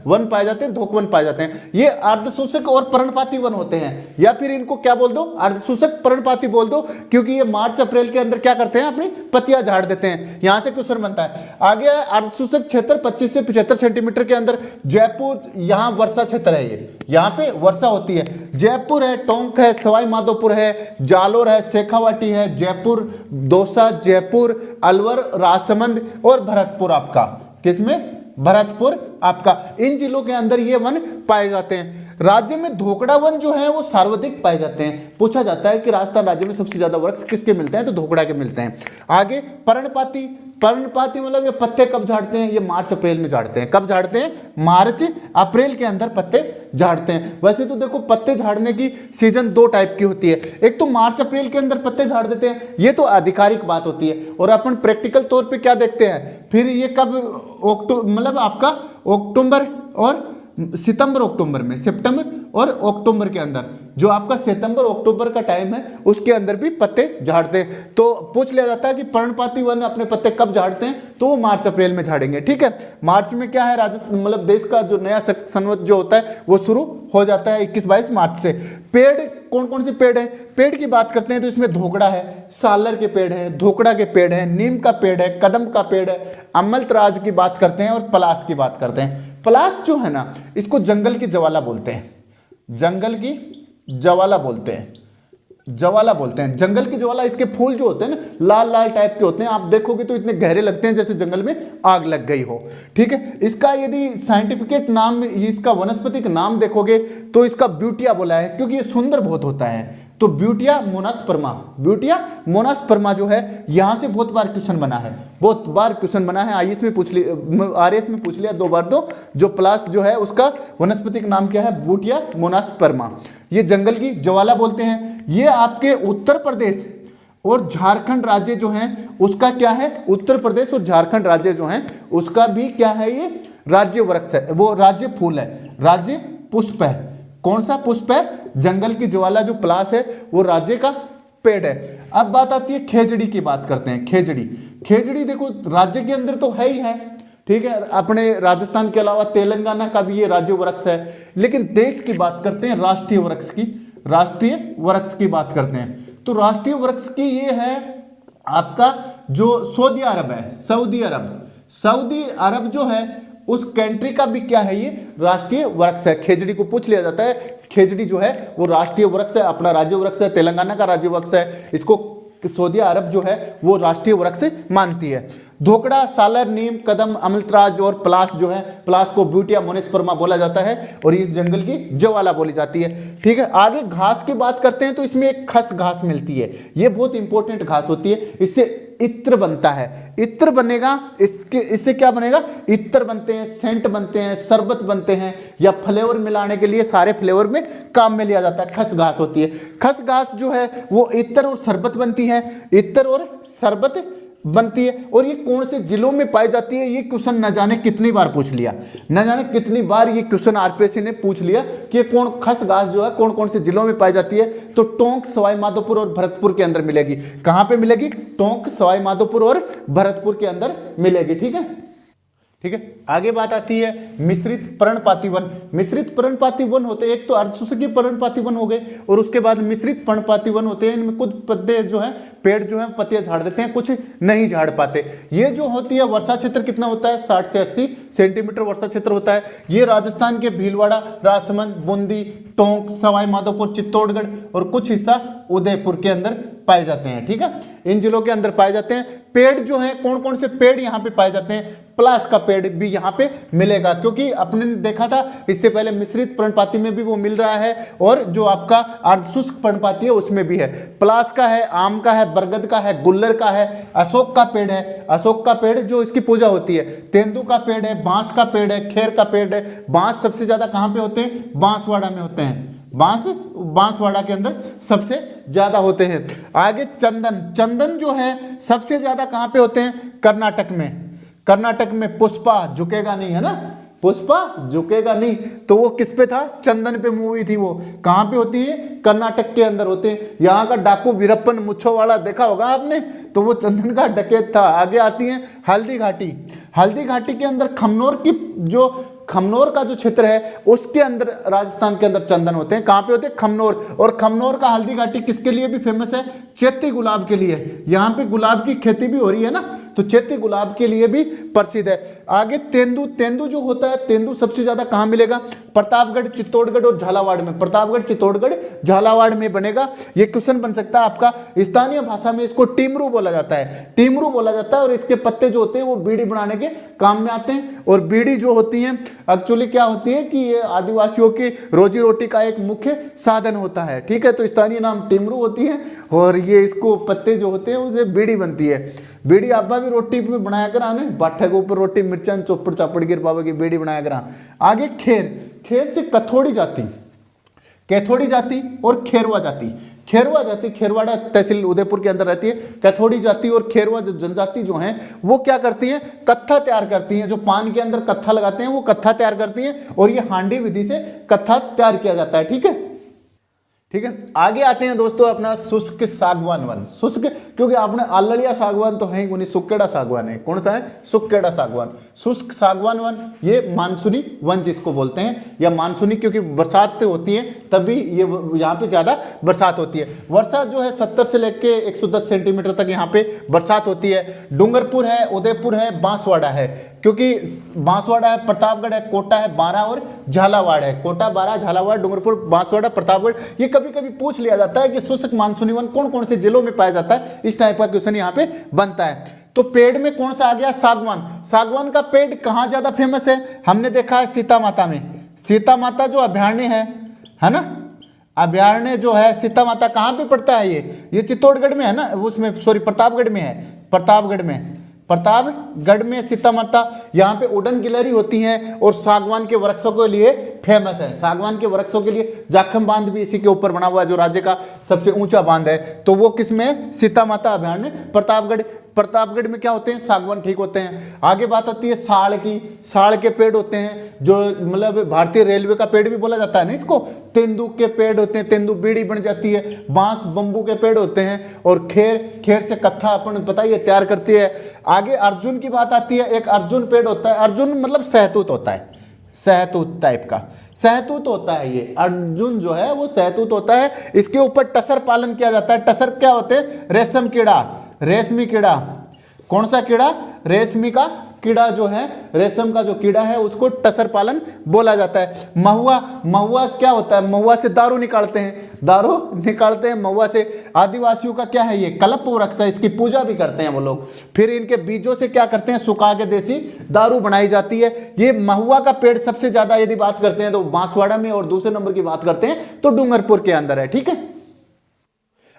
वन पाए जाते हैं, धोकवन पाए जाते हैं। ये अर्ध शुष्क और पर्णपाती वन होते हैं, या फिर इनको क्या बोल दो? अर्ध शुष्क पर्णपाती बोल दो, क्योंकि ये मार्च अप्रैल के अंदर क्या करते हैं? अपनी पत्तियां झाड़ देते हैं। यहां से क्वेश्चन बनता है। आगे अर्धशुष्क क्षेत्र 25 से 75 सेंटीमीटर के अंदर जयपुर, यहां वर्षा क्षेत्र है, ये यहां पे वर्षा होती है। जयपुर है, टोंक है, सवाई माधोपुर है, जालोर है, शेखावाटी है, जयपुर, दौसा, जयपुर, अलवर, राजसमंद और भरतपुर। आपका किसमें? भरतपुर आपका। इन जिलों के अंदर ये वन पाए जाते हैं। राज्य में धोकड़ा वन जो है वो सर्वाधिक पाए जाते हैं। पूछा जाता है कि राजस्थान राज्य में सबसे ज्यादा वृक्ष किसके मिलते हैं? तो धोकड़ा के मिलते हैं। आगे पर्णपाती। पर्णपाती मतलब ये पत्ते कब झाड़ते हैं? ये मार्च अप्रैल में झाड़ते हैं। कब झाड़ते हैं? मार्च अप्रैल के अंदर पत्ते झाड़ते हैं। वैसे तो देखो, पत्ते झाड़ने की सीजन दो टाइप की होती है। एक तो मार्च अप्रैल के अंदर पत्ते झाड़ देते हैं, ये तो आधिकारिक बात होती है। और अपन प्रैक्टिकल तौर पे क्या देखते हैं, फिर ये कब मतलब आपका अक्टूबर और सितंबर अक्टूबर में, सितंबर और अक्टूबर के अंदर, जो आपका सितंबर अक्टूबर का टाइम है उसके अंदर भी पत्ते झाड़ते हैं। तो पूछ लिया जाता है कि पर्णपाती वन अपने पत्ते कब झाड़ते हैं? तो वो मार्च अप्रैल में झाड़ेंगे। ठीक है, मार्च में क्या है, राजस्थान मतलब देश का जो नया संवत जो होता है वो शुरू हो जाता है 21-22 मार्च से। पेड़ कौन कौन से पेड़ है? पेड़ की बात करते हैं तो इसमें धोकड़ा है, सालर के पेड़ है, धोकड़ा के पेड़ है, नीम का पेड़ है, कदम का पेड़ है, अमलतराज की बात करते हैं और पलास की बात करते हैं। पलास जो है ना, इसको जंगल की ज्वाला बोलते हैं, जंगल की ज्वाला बोलते हैं, ज्वाला बोलते हैं। जंगल की ज्वाला, इसके फूल जो होते हैं ना लाल लाल टाइप के होते हैं, आप देखोगे तो इतने गहरे लगते हैं जैसे जंगल में आग लग गई हो। ठीक है, इसका यदि साइंटिफिक नाम, इसका वनस्पतिक नाम देखोगे तो इसका ब्यूटिया बोला है, क्योंकि ये सुंदर बहुत होता है। तो ब्यूटिया मोनास्पर्मा, ब्यूटिया मोनास्पर्मा जो है, यहां से बहुत बार क्वेश्चन बना है, बहुत बार क्वेश्चन बना है। आईएएस में पूछ लिया, आरएस में पूछ लिया 2 बार। तो जो प्लास जो है उसका वनस्पतिक नाम क्या है? ब्यूटिया मोनास्पर्मा। ये जंगल की ज्वाला बोलते हैं। ये आपके उत्तर प्रदेश और झारखंड राज्य जो हैं उसका क्या है? उत्तर प्रदेश और झारखंड राज्य जो हैं उसका भी क्या है? ये राज्य वृक्ष है, वो राज्य फूल है, राज्य पुष्प है। कौन सा पुष्प है? जंगल की ज्वाला जो प्लास है वो राज्य का पेड़ है। अब बात आती है खेजड़ी की, बात करते हैं खेजड़ी। खेजड़ी देखो राज्य के अंदर तो है ही है, ठीक है, अपने राजस्थान के अलावा तेलंगाना का भी ये राज्य वृक्ष है। लेकिन देश की बात करते हैं, राष्ट्रीय वृक्ष की, राष्ट्रीय वृक्ष की बात करते हैं। तो राष्ट्रीय वृक्ष की ये है आपका जो सऊदी अरब है, सऊदी अरब, सऊदी अरब जो है उस कंट्री का भी क्या है? ये राष्ट्रीय वृक्ष है। खेजड़ी को पूछ लिया जाता है, खेजड़ी जो है वो राष्ट्रीय वृक्ष है, अपना राज्य वृक्ष है, तेलंगाना का राज्य वृक्ष है, इसको सऊदी अरब जो है वो राष्ट्रीय वृक्ष मानती है। धोकड़ा, सालर, नीम, कदम, अमलतराज और पलास जो है, पलास को ब्यूटिया मोनास्पर्मा बोला जाता है और इस जंगल की ज्वाला बोली जाती है। ठीक है, आगे घास की बात करते हैं तो इसमें एक खस घास मिलती है, ये बहुत इंपॉर्टेंट घास होती है। इससे इत्र बनता है, इत्र बनेगा, इससे क्या बनेगा? इत्र बनते हैं, सेंट बनते हैं, शरबत बनते हैं, या फ्लेवर मिलाने के लिए सारे फ्लेवर में काम में लिया जाता है। खस घास होती है। खस घास जो है वो इत्र और शरबत बनती है, इत्र और शरबत बनती है। और ये कौन से जिलों में पाई जाती है? ये क्वेश्चन न जाने कितनी बार पूछ लिया, न जाने कितनी बार ये क्वेश्चन आरपीएससी ने पूछ लिया कि ये कौन खस घास जो है कौन कौन से जिलों में पाई जाती है? तो टोंक, सवाई माधोपुर और भरतपुर के अंदर मिलेगी। कहां पे मिलेगी? टोंक, सवाई माधोपुर और भरतपुर के अंदर मिलेगी। ठीक है, ठीक है। आगे बात आती है मिश्रित पर्णपाती वन। मिश्रित पर्णपाती वन होते हैं, एक तो अर्धशुष्कीय पर्णपाती वन हो गए और उसके बाद मिश्रित पर्णपाती वन होते हैं। इनमें कुछ पत्ते जो हैं, पेड़ जो हैं पत्तियां झाड़ देते हैं, कुछ नहीं झाड़ पाते। ये जो होती है वर्षा क्षेत्र कितना होता है? 60 से 80 सेंटीमीटर वर्षा क्षेत्र होता है। ये राजस्थान के भीलवाड़ा, राजसमंद, बूंदी, टोंक, सवाई माधोपुर, चित्तौड़गढ़ और कुछ हिस्सा उदयपुर के अंदर पाए जाते हैं। ठीक है, इन जिलों के अंदर पाए जाते हैं। पेड़ जो हैं, कौन कौन से पेड़ यहाँ पे पाए जाते हैं? पलास का पेड़ भी यहाँ पे मिलेगा, क्योंकि अपने ने देखा था इससे पहले मिश्रित पर्णपाती में भी वो मिल रहा है और जो आपका अर्धशुष्क पर्णपाती है उसमें भी है। पलास का है, आम का है, बरगद का है, गुल्लर का है, अशोक का पेड़ है। अशोक का पेड़ जो इसकी पूजा होती है। तेंदू का पेड़ है, बांस का पेड़ है, खेर का पेड़ है। बांस सबसे ज्यादा कहाँ पे होते हैं? बांसवाड़ा में होते हैं। बांसवाड़ा के अंदर सबसे ज्यादा होते हैं। आगे चंदन, चंदन जो है सबसे ज्यादा कहाँ पे होते हैं? कर्नाटक में। कर्नाटक में पुष्पा झुकेगा नहीं, है ना, पुष्पा झुकेगा नहीं, तो वो किस पे था? चंदन पे मूवी थी। वो कहाँ पे होती है? कर्नाटक के अंदर होते हैं। यहाँ का डाकू वीरप्पन मुच्छो वाला देखा होगा आपने, तो वो चंदन का डकैत था। आगे आती है हल्दी घाटी। हल्दी घाटी के अंदर खमनोर की जो खमनोर का जो क्षेत्र है उसके अंदर राजस्थान के अंदर चंदन होते हैं। कहाँ पे होते हैं? खमनोर। और खमनोर का हल्दी घाटी किसके लिए भी फेमस है? चैती गुलाब के लिए। यहाँ पे गुलाब की खेती भी हो रही है ना, तो चैती गुलाब के लिए भी प्रसिद्ध है। आगे तेंदू, तेंदू जो होता है, तेंदू सबसे ज्यादा कहाँ मिलेगा? प्रतापगढ़, चित्तौड़गढ़ और झालावाड़ में। प्रतापगढ़, चित्तौड़गढ़, झालावाड़ में बनेगा। ये क्वेश्चन बन सकता है आपका। स्थानीय भाषा में इसको टीमरू बोला जाता है, टीमरू बोला जाता है। और इसके पत्ते जो होते हैं वो बीड़ी बनाने के काम में आते हैं। और बीड़ी जो होती है एक्चुअली क्या होती है कि ये आदिवासियों की रोजी रोटी का एक मुख्य साधन होता है। ठीक है, तो स्थानीय नाम टीमरू होती है और ये इसको पत्ते जो होते हैं उसे बीड़ी बनती है। बीड़ी आबा भी रोटी पे बनाया करा ने, बाठे के ऊपर रोटी मिर्चन चौपड़ चापड़ गिर पावा की बीड़ी बनाया करा। आगे खेर, खेर से कथोड़ी जाति, कैथोड़ी जाति और खेरवा जाति। खेरवा जाति खेरवाड़ा तहसील उदयपुर के अंदर रहती है। कैथोड़ी जाति और खेरवा जनजाति जो हैं वो क्या करती हैं? कत्था तैयार करती हैं। जो पान के अंदर कत्था लगाते हैं वो कत्था तैयार करती हैं और ये हांडी विधि से कत्था तैयार किया जाता है। ठीक है, ठीक है। आगे आते हैं दोस्तों अपना शुष्क सागवान वन। शुष्क क्योंकि आपने आलड़िया सागवान तो है ही, सुक्केड़ा सागवान है। कौन सा है? सुक्केड़ा सागवान। शुष्क सागवान वन, ये मानसूनी वन जिसको बोलते हैं, या मानसूनी क्योंकि बरसात होती है तभी ये यहाँ पे ज्यादा बरसात होती है। वर्षा जो है 70 से लेके 110 सेंटीमीटर तक यहाँ पे बरसात होती है। डूंगरपुर है, उदयपुर है, बांसवाड़ा है, क्योंकि बांसवाड़ा है, प्रतापगढ़ है, कोटा है, बारां और झालावाड़ है। कोटा, बारां, झालावाड़, डूंगरपुर, बांसवाड़ा, प्रतापगढ़। ये कभी कभी पूछ लिया जाता है कि शुष्क मानसूनी वन कौन कौन से जिलों में पाया जाता है। इस टाइप का क्वेश्चन यहाँ पे बनता है। तो पेड़ में कौन सा आ गया? सागवान। सागवान का पेड़ कहाँ ज्यादा फेमस है? हमने देखा है सीता माता में। सीता माता जो अभयारण्य है ना, अभयारण्य जो है सीता माता कहाँ पे पड़ता है? ये चित्तौड़गढ़ में है ना, उसमें सॉरी प्रतापगढ़ में है। प्रतापगढ़ में सीता माता, यहाँ पे उड़न गिलहरी होती हैं और सागवान के वृक्षों के लिए फेमस है। सागवान के वृक्षों के लिए जाखम बांध भी इसी के ऊपर बना हुआ है, जो राज्य का सबसे ऊंचा बांध है। तो वो किसमें? सीता माता अभयारण्य प्रतापगढ़। प्रतापगढ़ में क्या होते हैं? सागवान ठीक होते हैं। आगे बात होती है साड़ की। साड़ के पेड़ होते हैं, जो मतलब भारतीय रेलवे का पेड़ भी बोला जाता है ना इसको। तेंदू के पेड़ होते हैं, तेंदू बीड़ी बन जाती है। बांस, बंबू के पेड़ होते हैं। और खेर से कत्था अपन बताइए तैयार करती है। आगे अर्जुन की बात आती है। एक अर्जुन पेड़ होता है। अर्जुन मतलब सहतूत होता है, सहतूत टाइप का सहतूत होता है। ये अर्जुन जो है वो सहतूत होता है। इसके ऊपर टसर पालन किया जाता है। टसर क्या होते हैं? रेशम कीड़ा, रेशमी कीड़ा। कौन सा कीड़ा? रेशमी का कीड़ा जो है, रेशम का जो कीड़ा है उसको टसर पालन बोला जाता है। महुआ, महुआ क्या होता है? महुआ से दारू निकालते हैं, दारू निकालते हैं महुआ से। आदिवासियों का क्या है? ये कल्प वृक्ष है, इसकी पूजा भी करते हैं वो लोग। फिर इनके बीजों से क्या करते हैं? सुखा के देसी दारू बनाई जाती है। ये महुआ का पेड़ सबसे ज्यादा यदि बात करते हैं तो बांसवाड़ा में, और दूसरे नंबर की बात करते हैं तो डूंगरपुर के अंदर है। ठीक है,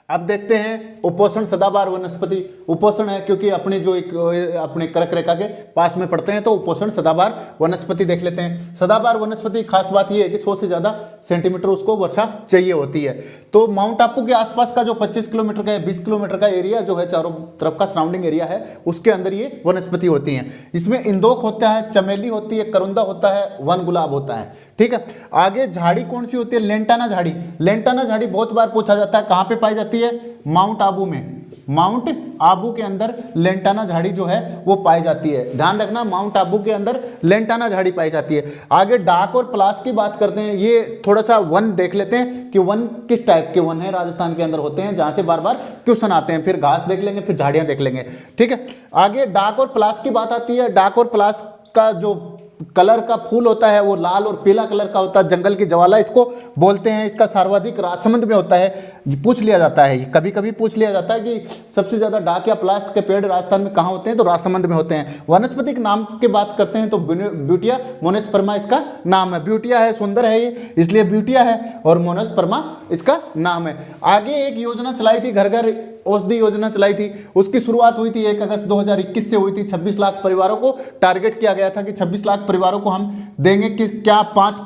अब देखते हैं उपोषण सदाबहार वनस्पति। उपोषण है क्योंकि अपने जो एक अपने कर्क रेखा के पास में पड़ते हैं, तो उपोषण सदाबहार वनस्पति देख लेते हैं। सदाबहार वनस्पति खास बात यह है कि 100 से ज्यादा सेंटीमीटर उसको वर्षा चाहिए होती है। तो माउंट आबू के आसपास का जो 25 किलोमीटर का 20 किलोमीटर का एरिया जो है, चारों तरफ का सराउंडिंग एरिया है, उसके अंदर ये वनस्पति होती है। इसमें इंदोक होता है, चमेली होती है, करुंदा होता है, वन गुलाब होता है। ठीक है, आगे झाड़ी कौन सी होती है? लेंटाना झाड़ी। लेंटाना झाड़ी बहुत बार पूछा जाता है, कहाँ पे पाई जाती है? माउंट आबू में। माउंट आबू के अंदर लेंटाना झाड़ी जो है वो पाई जाती है। ध्यान रखना, माउंट आबू के अंदर लेंटाना झाड़ी पाई जाती है। आगे डाक और पलास की बात करते हैं। ये थोड़ा सा वन देख लेते हैं कि वन किस टाइप के वन है राजस्थान के अंदर होते हैं, जहां से बार बार क्वेश्चन आते हैं। फिर घास देख लेंगे, फिर झाड़ियां देख लेंगे। ठीक है, आगे डाक और पलास की बात आती है। डाक और पलास का जो कलर का फूल होता है वो लाल और पीला कलर का होता है। जंगल की ज्वाला इसको बोलते हैं। इसका सर्वाधिक राजसमंद में होता है। पूछ लिया जाता है, कभी कभी पूछ लिया जाता है कि सबसे ज्यादा डाक या पलास के पेड़ राजस्थान में कहाँ होते हैं, तो राजसमंद में होते हैं। वनस्पति के नाम की बात करते हैं तो ब्यूटिया मोनोस्पर्मा इसका नाम है। ब्यूटिया है, सुंदर है ये, इसलिए ब्यूटिया है, और मोनोस्पर्मा इसका नाम है। आगे एक योजना चलाई थी घर घर औषधि योजना चलाई थी, उसकी शुरुआत हुई थी 1 अगस्त 2021 से हुई थी। 26 लाख परिवारों को टारगेट किया गया था कि 26 लाख परिवारों को हम देंगे कि क्या 5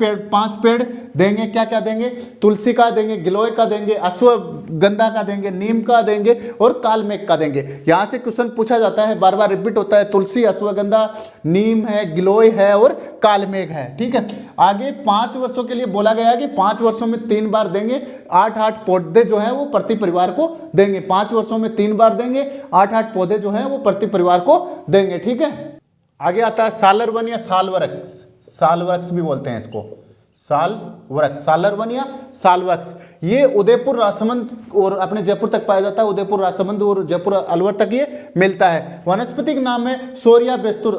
पेड़ देंगे, क्या क्या देंगे, तुलसी का देंगे, गिलोय का देंगे, अश्वगंधा का देंगे, नीम का देंगे और कालमेघ का देंगे। यहाँ से क्वेश्चन पूछा जाता है, बार बार रिपीट होता है, तुलसी, अश्वगंधा, नीम है, गिलोय है और कालमेघ है। ठीक है, आगे 5 वर्षों के लिए बोला गया है कि 5 वर्षों में 3 बार देंगे, 8-8 पौधे जो है वो प्रति परिवार को देंगे। 5 वर्षों में 3 बार देंगे, 8-8 पौधे जो है वो प्रति परिवार को देंगे। ठीक है, आगे आता है सालर वन या साल वृक्ष, साल वृक्ष भी बोलते हैं इसको, साल वृक्ष, सालर वन या साल वृक्ष। ये उदयपुर, राजसमंद और अपने जयपुर तक पाया जाता है। उदयपुर, राजसमंद और जयपुर, अलवर तक ये मिलता है। वनस्पतिक नाम है सोरिया बेस्तुर,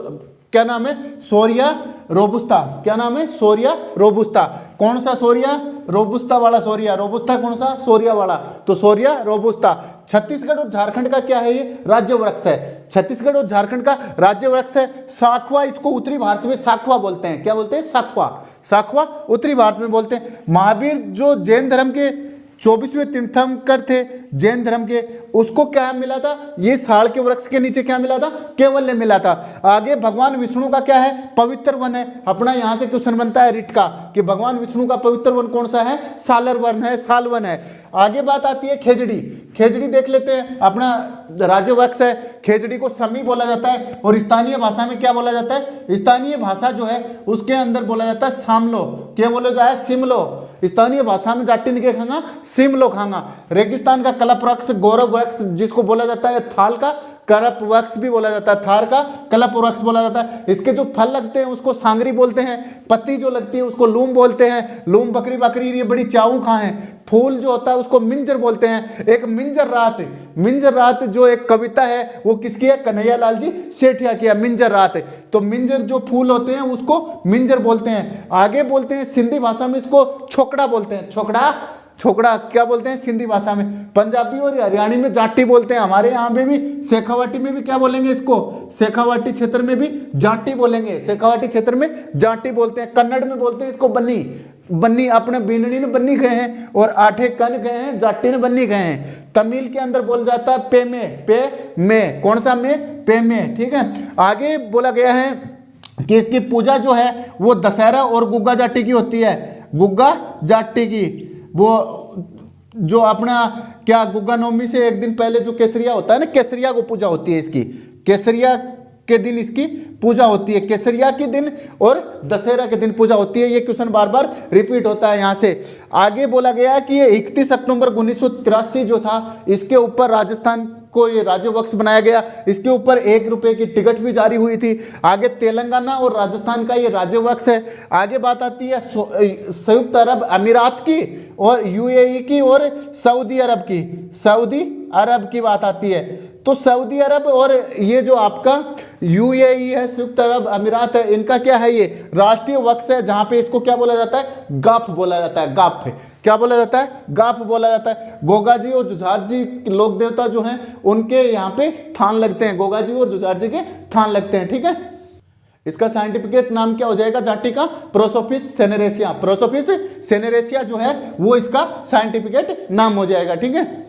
क्या नाम है, सोरिया रोबुस्ता। क्या नाम है, सोरिया रोबुस्ता। कौन सा सोरिया, रोबुस्ता वाला सोरिया, रोबुस्ता कौन सा, सोरिया वाला, तो सोरिया रोबुस्ता। छत्तीसगढ़ और झारखंड का क्या है, ये राज्य वृक्ष है। छत्तीसगढ़ और झारखंड का राज्य वृक्ष है। साखवा, इसको उत्तरी भारत में साखवा बोलते हैं। क्या बोलते हैं, साखवा, साखवा उत्तरी भारत में बोलते हैं। महावीर जो जैन धर्म के 24वें तीर्थंकर थे जैन धर्म के, उसको क्या मिला था, ये साड़ के वृक्ष के नीचे क्या मिला था, केवल्य मिला था। आगे भगवान विष्णु का क्या है, पवित्र वन है। अपना यहाँ से क्वेश्चन बनता है रिट का कि भगवान विष्णु का पवित्र वन कौन सा है, सालर वन है, साल वन है। आगे बात आती है खेजड़ी, खेजड़ी देख लेते हैं, अपना राज्य वृक्ष है। खेजड़ी को समी बोला जाता है और स्थानीय भाषा में क्या बोला जाता है, स्थानीय भाषा जो है उसके अंदर बोला जाता है सामलो, क्या बोला जाए, सिमलो। स्थानीय भाषा में जाटी निके खांगा, सिमलो खांगा। रेगिस्तान का कलप वृक्ष, गौरव वृक्ष जिसको बोला जाता है, थाल का कलप वृक्ष भी बोला जाता है, थार का कलप वृक्ष बोला जाता है। इसके जो फल लगते हैं उसको सांगरी बोलते हैं, पत्ती जो लगती है उसको लूम बोलते हैं। लूम बकरी बकरी ये बड़ी चाऊ खां है। फूल जो होता है उसको मिंजर बोलते हैं। एक मिंजर रात, मिंजर रात जो एक कविता है वो किसकी है, कन्हैया लाल जी सेठिया की है, मिंजर रात। तो मिंजर जो फूल होते हैं उसको मिंजर बोलते हैं। आगे बोलते हैं सिंधी भाषा में इसको छोकड़ा बोलते हैं, छोकड़ा, छोकड़ा क्या बोलते हैं सिंधी भाषा में। पंजाबी और हरियाणी में जाटी बोलते हैं। हमारे यहाँ पे भी शेखावाटी में भी क्या बोलेंगे इसको, शेखावाटी क्षेत्र में भी जाटी बोलेंगे, शेखावाटी क्षेत्र में जाटी बोलते हैं। कन्नड़ में बोलते हैं इसको बन्नी, बन्नी, अपने बीननी ने बन्नी गए हैं और आठे कन गए हैं, जाटी ने बन्नी गए हैं। तमिल के अंदर बोल जाता है पे में, पे में, कौन सा में, पे में। ठीक है, आगे बोला गया है कि इसकी पूजा जो है वो दशहरा और गुग्गा जाटी की होती है, गुग्गा जाटी की। वो जो अपना क्या गुग्गा नवमी से एक दिन पहले जो केसरिया होता है ना, केसरिया को पूजा होती है इसकी, केसरिया के दिन इसकी पूजा होती है, केसरिया के दिन और दशहरा के दिन पूजा होती है। ये क्वेश्चन बार बार रिपीट होता है। यहाँ से आगे बोला गया कि ये 31 अक्टूबर 1983 जो था, इसके ऊपर राजस्थान को ये राज्य वृक्ष बनाया गया। इसके ऊपर 1 रुपए की टिकट भी जारी हुई थी। आगे तेलंगाना और राजस्थान का ये राज्य वृक्ष है। आगे बात आती है संयुक्त अरब अमीरात की और यूएई की और सऊदी अरब की, सऊदी अरब की बात आती है। तो सऊदी अरब और ये जो आपका यूएई है, संयुक्त अरब अमीरात है, इनका क्या है, ये राष्ट्रीय वृक्ष है, जहां पे इसको क्या बोला जाता है, गाफ बोला जाता है, गाफ है, क्या बोला जाता है, गाफ बोला जाता है। गोगा जी और जुझार जी लोक देवता जो हैं उनके यहाँ पे थान लगते हैं, गोगा जी और जुझार जी के थान लगते हैं। ठीक है, इसका साइंटिफिक नाम क्या हो जाएगा जाटी का, प्रोसोफिस सेनेरेसिया, प्रोसोफिस सेनेरेसिया जो है वो इसका साइंटिफिक नाम हो जाएगा। ठीक है,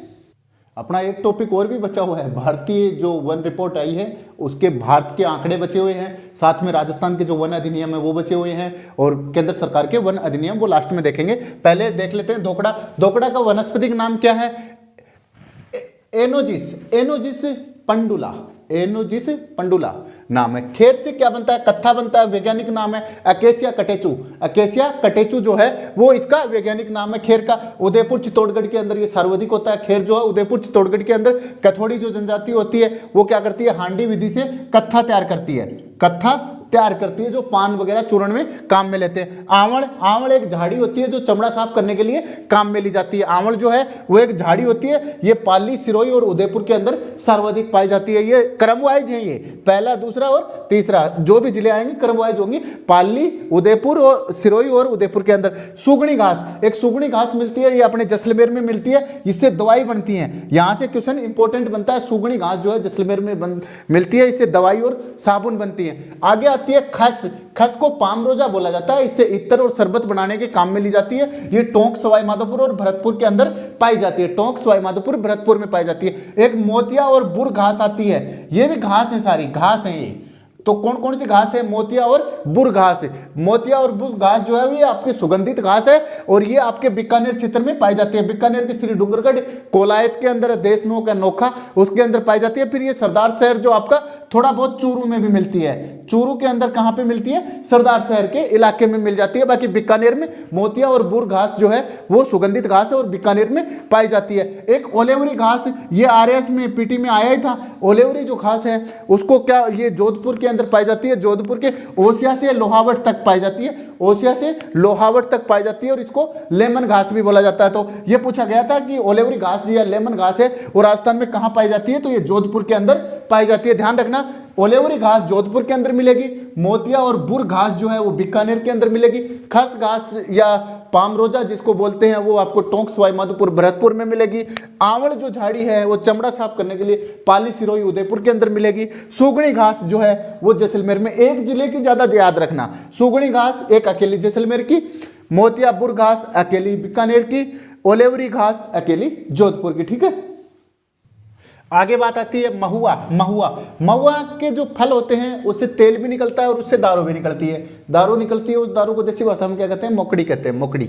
अपना एक टॉपिक और भी बचा हुआ है, भारतीय जो वन रिपोर्ट आई है उसके भारत के आंकड़े बचे हुए हैं, साथ में राजस्थान के जो वन अधिनियम है वो बचे हुए हैं और केंद्र सरकार के वन अधिनियम वो लास्ट में देखेंगे। पहले देख लेते हैं धोकड़ा। धोकड़ा का वनस्पतिक नाम क्या है, एनोजिस, एनोजिस पंडुला, एनोजिस पंडुला नाम है। खेर से क्या बनता है, कत्था बनता है, वैज्ञानिक नाम है अकेसिया कटेचू, अकेसिया कटेचू जो है वो इसका वैज्ञानिक नाम है खेर का। उदयपुर चित्तौड़गढ़ के अंदर ये सर्वाधिक होता है खेर जो है। उदयपुर चित्तौड़गढ़ के अंदर कथोड़ी जो जनजाति होती है वो क्या करती है, हांडी विधि से कत्था तैयार करती है, कत्था तैयार करती है जो पान वगैरह चूर्ण में काम में लेते हैं। आंवल, आंवल एक झाड़ी होती है जो चमड़ा साफ करने के लिए काम में ली जाती है। आंवल जो है वो एक झाड़ी होती है, ये पाली, सिरोही और उदयपुर के अंदर सर्वाधिक पाई जाती है। ये क्रम वाइज है, ये पहला, दूसरा और तीसरा जो भी जिले आएंगे क्रम वाइज होंगे, पाली, उदयपुर और सिरोही और उदयपुर के अंदर। सुगनी घास, एक सुगनी घास मिलती है, ये अपने जैसलमेर में मिलती है, इससे दवाई बनती है। यहाँ से क्वेश्चन इंपॉर्टेंट बनता है, सुगनी घास जो है जैसलमेर में मिलती है, इससे दवाई और साबुन बनती है। आगे आती है खस, खस को पामरोजा बोला जाता है, इससे इत्र और शरबत बनाने के काम में ली जाती है। ये टोंक, सवाई माधोपुर और भरतपुर के अंदर पाई जाती है, टोंक सवाई माधोपुर भरतपुर में पाई जाती है। एक मोतिया और बुर घास आती है, ये भी घास है, सारी घास है ये। तो कौन कौन सी घास है? मोतिया और बुर घास है। मोतिया और बुर घास जो है ये आपकी सुगंधित घास है और ये आपके बीकानेर क्षेत्र में पाई जाती है। बीकानेर के श्री डूंगरगढ़ कोलायत के अंदर, देशनोक है नोखा, उसके अंदर पाई जाती है। फिर ये सरदार शहर जो आपका थोड़ा बहुत चूरू में भी मिलती है। चूरू के अंदर कहाँ पे मिलती है? सरदार शहर के इलाके में मिल जाती है। बाकी बीकानेर में मोतिया और बुर घास जो है वो सुगंधित घास है और बीकानेर में पाई जाती है। एक ओलेवरी घास, ये आरएस में पीटी में आया ही था। ओलेवरी जो घास है उसको क्या, ये जोधपुर के अंदर पाई जाती है। जोधपुर के ओसिया से लोहावट तक पाई जाती है, ओसिया से लोहावट तक पाई जाती है और इसको लेमन घास भी बोला जाता है। तो ये पूछा गया था कि ओलेवरी घास या लेमन घास है वो राजस्थान में कहाँ पाई जाती है? तो ये जोधपुर के अंदर पाई जाती है। ध्यान रखना, ओलेवरी घास जोधपुर के अंदर मिलेगी, मोतिया और बुर घास जो है वो बीकानेर के अंदर मिलेगी। खस घास या पामरोजा जिसको बोलते हैं वो आपको टोंक सवाई माधोपुर भरतपुर में मिलेगी। आंवल जो झाड़ी है वो चमड़ा साफ करने के लिए पाली सिरोही उदयपुर के अंदर मिलेगी। सुगड़ी घास जो है वो जैसलमेर में, एक जिले की ज्यादा याद रखना, सुगड़ी घास एक अकेली जैसलमेर की, मोतिया बुर घास अकेली बीकानेर की, ओलेवरी घास अकेली जोधपुर की। ठीक है, आगे बात आती है महुआ। महुआ, महुआ के जो फल होते हैं उससे तेल भी निकलता है और उससे दारू भी निकलती है। दारू निकलती है, उस दारू को देसी भाषा में क्या कहते हैं? मोकड़ी कहते हैं, मोकड़ी।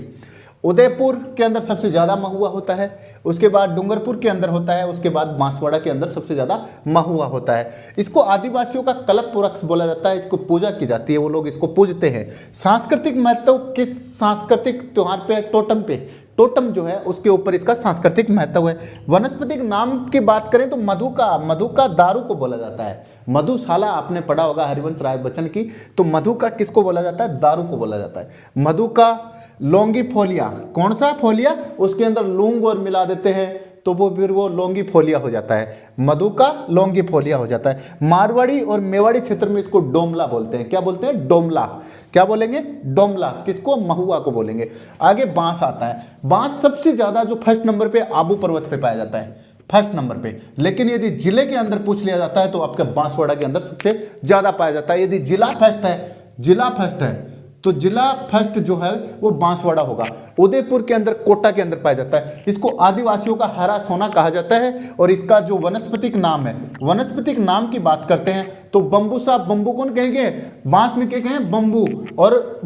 उदयपुर के अंदर सबसे ज़्यादा महुआ होता है, उसके बाद डूंगरपुर के अंदर होता है, उसके बाद बांसवाड़ा के अंदर सबसे ज़्यादा महुआ होता है। इसको आदिवासियों का कल्प वृक्ष बोला जाता है, इसको पूजा की जाती है, वो लोग इसको पूजते हैं। सांस्कृतिक महत्व किस सांस्कृतिक त्यौहार पे? टोटम पे, टोटम जो है उसके ऊपर इसका सांस्कृतिक महत्व है। वनस्पतिक नाम की बात करें तो मधु का दारू को बोला जाता है। मधुशाला आपने पढ़ा होगा हरिवंश राय बच्चन की, तो मधु का किसको बोला जाता है? दारू को बोला जाता है। मधु का लौंगीफोलिया, कौन सा फोलिया? उसके अंदर लूंग और मिला देते हैं तो वो फिर वो लौंगीफोलिया हो जाता है। मधु का लौंगीफोलिया हो जाता है। मारवाड़ी और मेवाड़ी क्षेत्र में इसको डोमला बोलते हैं। क्या बोलते हैं? डोमला। क्या बोलेंगे? डोमला। किसको? महुआ को बोलेंगे। आगे बांस आता है। बांस सबसे ज्यादा जो फर्स्ट नंबर पे आबू पर्वत पे पाया जाता है, फर्स्ट नंबर पे। लेकिन यदि जिले के अंदर पूछ लिया जाता है तो आपके बांसवाड़ा के अंदर सबसे ज्यादा पाया जाता है। यदि जिला फर्स्ट है, जिला फर्स्ट है तो जिला फर्स्ट जो है वो बांसवाड़ा होगा। उदयपुर के अंदर, कोटा के अंदर पाया जाता है। इसको आदिवासियों का हरा सोना कहा जाता है। और इसका जो वनस्पतिक नाम है, वनस्पतिक नाम की बात करते हैं तो बम्बूसा, बम्बू कौन कहेंगे? बांस में क्या कहें? बम्बू। और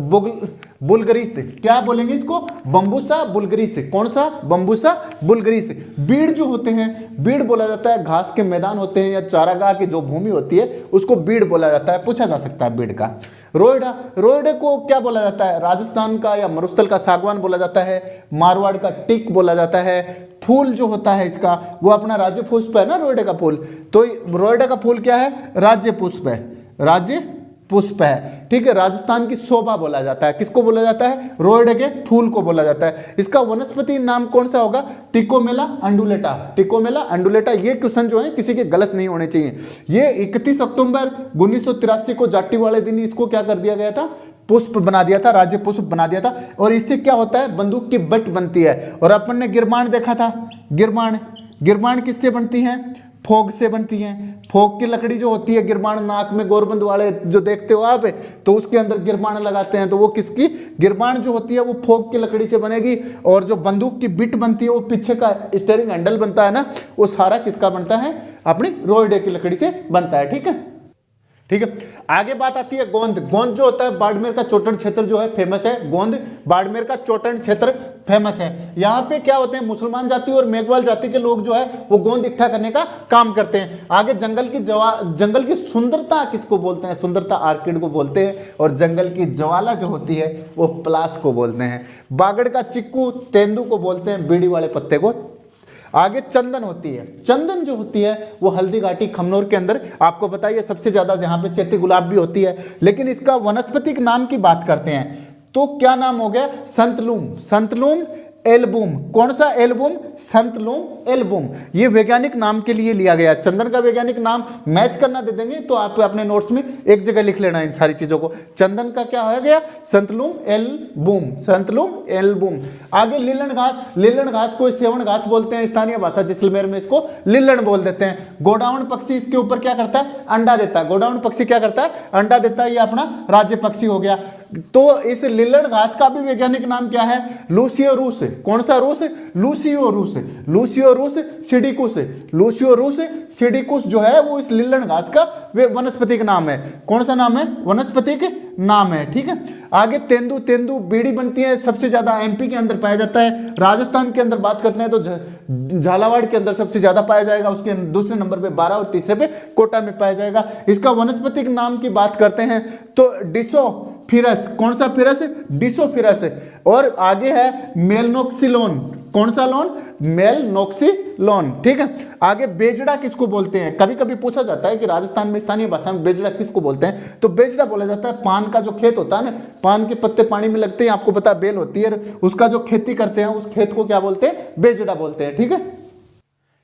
बुलगरीस, क्या बोलेंगे इसको? बम्बूसा बुलगरीस। कौन सा? बम्बूसा बुलगरीस। बीड़ जो होते हैं, बीड़ बोला जाता है, घास के मैदान होते हैं या चारागाह की जो भूमि होती है उसको बीड़ बोला जाता है, पूछा जा सकता है बीड़ का। रोइडा, रोइडे को क्या बोला जाता है? राजस्थान का या मरुस्थल का सागवान बोला जाता है। मारवाड़ का टिक बोला जाता है। फूल जो होता है इसका वो अपना राज्य पुष्प है ना, रोइडे का फूल। तो रोइडे का फूल क्या है? राज्य पुष्प है, राज्य पुष्प है। ठीक है, राजस्थान की शोभा बोला जाता है। किसको बोला जाता है? रोइडे के फूल को बोला जाता है। इसका वनस्पति नाम कौन सा होगा? टिकोमेला अंडुलेटा। टिकोमेला अंडुलेटा। ये क्वेश्चन जो है किसी के गलत नहीं होने चाहिए। ये 31 अक्टूबर 1983 को जाट्टी वाले दिन इसको क्या कर दिया गया था? पुष्प बना दिया था, राज्य पुष्प बना दिया था। और इससे क्या होता है? बंदूक की बट बनती है। और अपन ने गिरबान देखा था, गिरबान, गिरबान किससे बनती है? फोग से बनती हैं। फोग की लकड़ी जो होती है, गिरबान नाक में गोरबंद वाले जो देखते हो आप, तो उसके अंदर गिरबान लगाते हैं। तो वो किसकी? गिरबान जो होती है वो फोग की लकड़ी से बनेगी। और जो बंदूक की बिट बनती है वो पीछे का स्टीयरिंग हैंडल बनता है ना, वो सारा किसका बनता है? अपनी रोइडे की लकड़ी से बनता है। ठीक है, ठीक है। आगे बात आती है गोंद। गोंद जो होता है बाड़मेर का चोटन क्षेत्र जो है फेमस है। गोंद बाड़मेर का चोटन क्षेत्र फेमस है। यहाँ पे क्या होते हैं? मुसलमान जाति और मेघवाल जाति के लोग जो है वो गोंद इकट्ठा करने का काम करते हैं। आगे जंगल की सुंदरता किसको बोलते हैं? सुंदरता आर्किड को बोलते हैं। और जंगल की ज्वाला जो होती है वो पलास को बोलते हैं। बागड़ का चिक्कू तेंदू को बोलते हैं, बीड़ी वाले पत्ते को। आगे चंदन होती है। चंदन जो होती है वो हल्दी घाटी खमनोर के अंदर आपको बताइए सबसे ज्यादा, जहां पे चैती गुलाब भी होती है। लेकिन इसका वनस्पतिक नाम की बात करते हैं तो क्या नाम हो गया? संतलूम। संतलूम एल्बुम। कौन सा एल्बुम? संतलूम एल्बुम। ये वैज्ञानिक नाम के लिए लिया गया। चंदन का वैज्ञानिक नाम मैच करना दे देंगे तो आप अपने नोट्स में एक जगह लिख लेना इन सारी चीजों को। चंदन का क्या हो गया? संतलूम एल्बुम, संतलूम एल्बुम। आगे लीलन घास। लीलन घास को सेवन घास बोलते हैं, स्थानीय भाषा जैसलमेर में इसको लीलन बोल देते हैं। गोडाउन पक्षी इसके ऊपर क्या करता है? अंडा देता है। गोडाउन पक्षी क्या करता है? अंडा देता है। ये अपना राज्य पक्षी हो गया। तो इस लिल्लड़ घास का भी वैज्ञानिक नाम क्या है? लूसियोरूस। कौन सा रूस? लूसियोरूस। लूसियोरूस सिडिकुस। लूसियोरूस सिडिकुस जो है वो इस लिल्लड़ घास का वनस्पतिक नाम है। कौन सा नाम है? वनस्पतिक नाम है। ठीक है, आगे तेंदू। तेंदू बीड़ी बनती है, सबसे ज्यादा एमपी के अंदर पाया जाता है। राजस्थान के अंदर बात करते हैं तो झालावाड़ के अंदर सबसे ज्यादा पाया जाएगा, उसके दूसरे नंबर पे 12 और तीसरे पे कोटा में पाया जाएगा। इसका वनस्पतिक नाम की बात करते हैं तो डिसोफिरस। कौन सा फिरस? डिसोफिरस। और आगे है मेलनोक्सिलोन। कौन सा लोन? मेलनोक्सिलोन। ठीक है, आगे बेजड़ा किसको बोलते हैं? कभी कभी पूछा जाता है कि राजस्थान में स्थानीय भाषा में बेजड़ा किसको बोलते हैं, तो बेजड़ा बोला जाता है पान का जो खेत होता है ना, पान के पत्ते पानी में लगते हैं, आपको पता है बेल होती है, उसका जो खेती करते हैं उस खेत को क्या बोलते हैं? बेजड़ा बोलते हैं। ठीक है,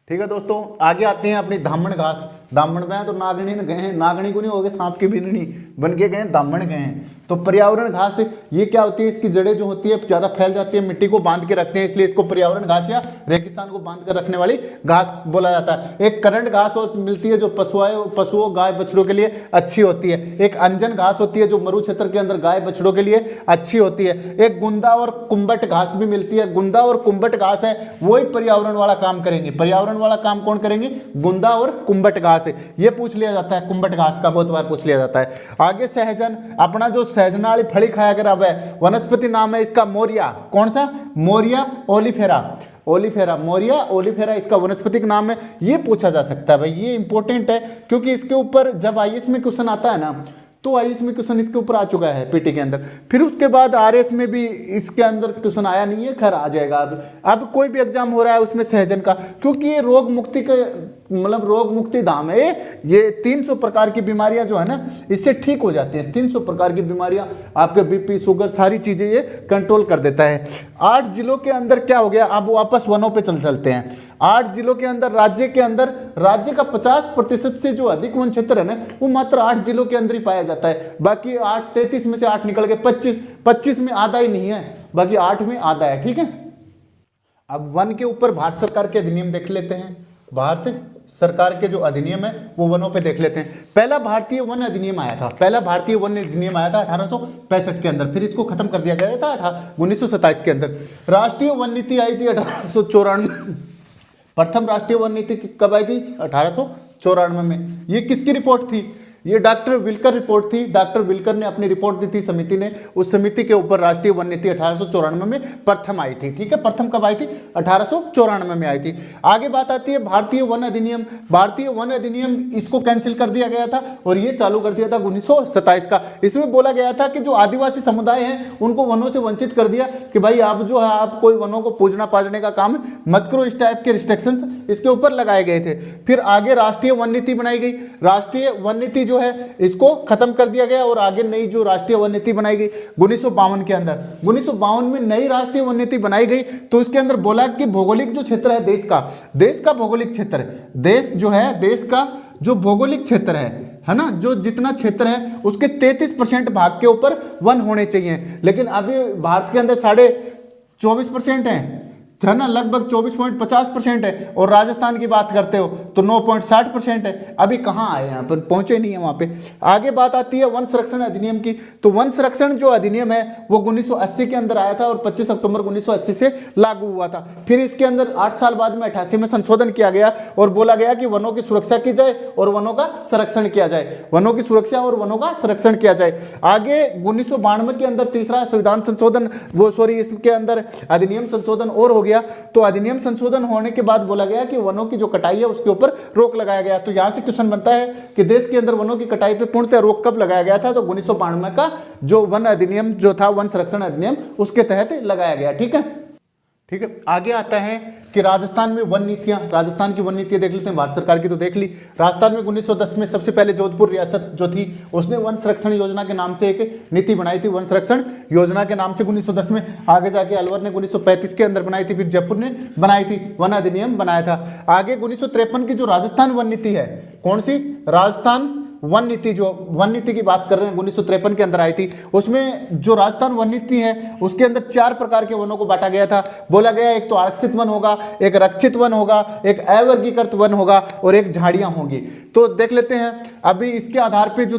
ठीक है दोस्तों, आगे आते हैं अपनी धामण घास। धामण में तो नागणी गए हैं, नागणी को नहीं हो गए सांप की बिननी बन के गए, धामण गए हैं। तो पर्यावरण घास ये क्या होती है? इसकी जड़ें जो होती है ज्यादा फैल जाती है, मिट्टी को बांध के रखते हैं, इसलिए इसको पर्यावरण घास या रेगिस्तान को बांध कर रखने वाली घास बोला जाता है। एक करंट घास और मिलती है जो पशुओं गाय बछड़ों के लिए अच्छी होती है। एक अंजन घास होती है जो मरु क्षेत्र के अंदर गाय बछड़ों के लिए अच्छी होती है। एक गुंदा और कुंबट घास भी मिलती है। गुंदा और कुंबट घास है वही पर्यावरण वाला काम करेंगे। पर्यावरण वाला काम कौन करेंगे? गुंदा और कुंबट घास। ये पूछ लिया जाता है, कुंबट घास का बहुत बार पूछ लिया जाता है। आगे सहजन, अपना जो सहजना वाली फली खाया कर अब है, वनस्पति नाम है इसका मोरिया। कौन सा? Moringa oleifera. Oleifera, moringa oleifera इसका वनस्पतिक नाम है। ये पूछा जा सकता है भाई, ये इंपॉर्टेंट है क्योंकि इसके ऊपर जब आईएएस में क्वेश्चन आता है ना, तो आईएएस में क्वेश्चन इसके ऊपर आ चुका है पीटी के अंदर। फिर उसके बाद आरएस में भी इसके अंदर क्वेश्चन आया नहीं है, खैर आ जाएगा। अब कोई भी एग्जाम हो रहा है उसमें सहजन का, क्योंकि ये रोग मुक्ति के मतलब रोग मुक्ति धाम है। ये 300 प्रकार की बीमारियां जो है ना इससे ठीक हो जाती हैं। 300 प्रकार की बीमारियां, आपके बीपी शुगर सारी चीजें ये कंट्रोल कर देता है। 8 जिलों के अंदर क्या हो गया, अब वापस वनों पे चलते हैं। 8 जिलों के अंदर, राज्य का 50% से जो अधिक वन क्षेत्र है ना वो मात्र 8 जिलों के अंदर ही पाया जाता है। बाकी 33 में से 8 निकल गए, 25 में आधा ही नहीं है, बाकी 8 में आधा है। ठीक है, अब वन के ऊपर भारत सरकार के अधिनियम देख लेते हैं। भारत सरकार के जो अधिनियम है वो वनों पे देख लेते हैं। पहला भारतीय वन अधिनियम आया था, 1865 के अंदर, फिर इसको खत्म कर दिया गया था 1927 के अंदर। राष्ट्रीय वन नीति आई थी 1894। प्रथम राष्ट्रीय वन नीति कब आई थी? 1894 में। ये किसकी रिपोर्ट थी? ये डॉक्टर विल्कर रिपोर्ट थी। डॉक्टर विल्कर ने अपनी रिपोर्ट दी थी समिति ने, उस समिति के ऊपर राष्ट्रीय वन नीति 1894 में प्रथम आई थी। ठीक है, प्रथम कब आई थी? 1894 में आई थी। आगे बात आती है भारतीय वन अधिनियम। भारतीय वन अधिनियम इसको कैंसिल कर दिया गया था और ये चालू कर दिया था 1927 का। इसमें बोला गया था कि जो आदिवासी समुदाय हैं उनको वनों से वंचित कर दिया कि भाई आप जो है आप कोई वनों को पूजना पाजने का काम मत करो, इस टाइप के रिस्ट्रिक्शंस इसके ऊपर लगाए गए थे। फिर आगे राष्ट्रीय वन नीति बनाई गई। राष्ट्रीय वन नीति जो है इसको खत्म कर दिया गया और आगे नई जो राष्ट्रीय वन नीति बनाई गई 1952 के अंदर। 1952 में नई राष्ट्रीय वन नीति बनाई गई तो इसके अंदर बोला कि भौगोलिक जो क्षेत्र है देश का भौगोलिक क्षेत्र है, देश जो है देश का जो भौगोलिक क्षेत्र है ना, जो जितना क्षेत्र है उसके 33% भाग के ऊपर वन होने चाहिए। लेकिन अभी भारत के अंदर 24.5% है ना, लगभग 24.50% है। और राजस्थान की बात करते हो तो 9.60% है। अभी कहाँ आए यहाँ पर, पहुंचे नहीं है वहाँ पे। आगे बात आती है वन संरक्षण अधिनियम की। तो वन संरक्षण जो अधिनियम है वो 1980 के अंदर आया था और 25 अक्टूबर 1980 से लागू हुआ था। फिर इसके अंदर 8 साल बाद में 88 में संशोधन किया गया और बोला गया कि वनों की सुरक्षा की जाए और वनों का संरक्षण किया जाए, वनों की सुरक्षा और वनों का संरक्षण किया जाए। आगे 1992 के अंदर तीसरा संविधान संशोधन इसके अंदर अधिनियम संशोधन और हो गया। तो अधिनियम संशोधन होने के बाद बोला गया कि वनों की जो कटाई है उसके ऊपर रोक लगाया गया। तो यहां से क्वेश्चन बनता है कि देश के अंदर वनों की कटाई पे पूर्णतः रोक कब लगाया गया था? तो 1992 का जो वन अधिनियम जो था, वन संरक्षण अधिनियम, उसके तहत लगाया गया। ठीक है, ठीक है। आगे आता है कि राजस्थान में वन नीतियां, राजस्थान की वन नीतियां देख लेते हैं। भारत सरकार की तो देख ली। राजस्थान में 1910 में सबसे पहले जोधपुर रियासत जो थी उसने वन संरक्षण योजना के नाम से एक नीति बनाई थी, वन संरक्षण योजना के नाम से 1910 में। आगे जाके अलवर ने 1935 के अंदर बनाई थी, फिर जयपुर ने बनाई थी, वन अधिनियम बनाया था। आगे 1953 की जो राजस्थान वन नीति है, कौन सी? राजस्थान वन नीति, जो वन नीति की बात कर रहे हैं 1953 के अंदर आई थी। उसमें जो राजस्थान वन नीति है उसके अंदर 4 प्रकार के वनों को बांटा गया था। बोला गया एक तो आरक्षित वन होगा, एक रक्षित वन होगा, एक अवर्गीकृत वन होगा और एक झाड़ियां होंगी। तो देख लेते हैं अभी इसके आधार पे जो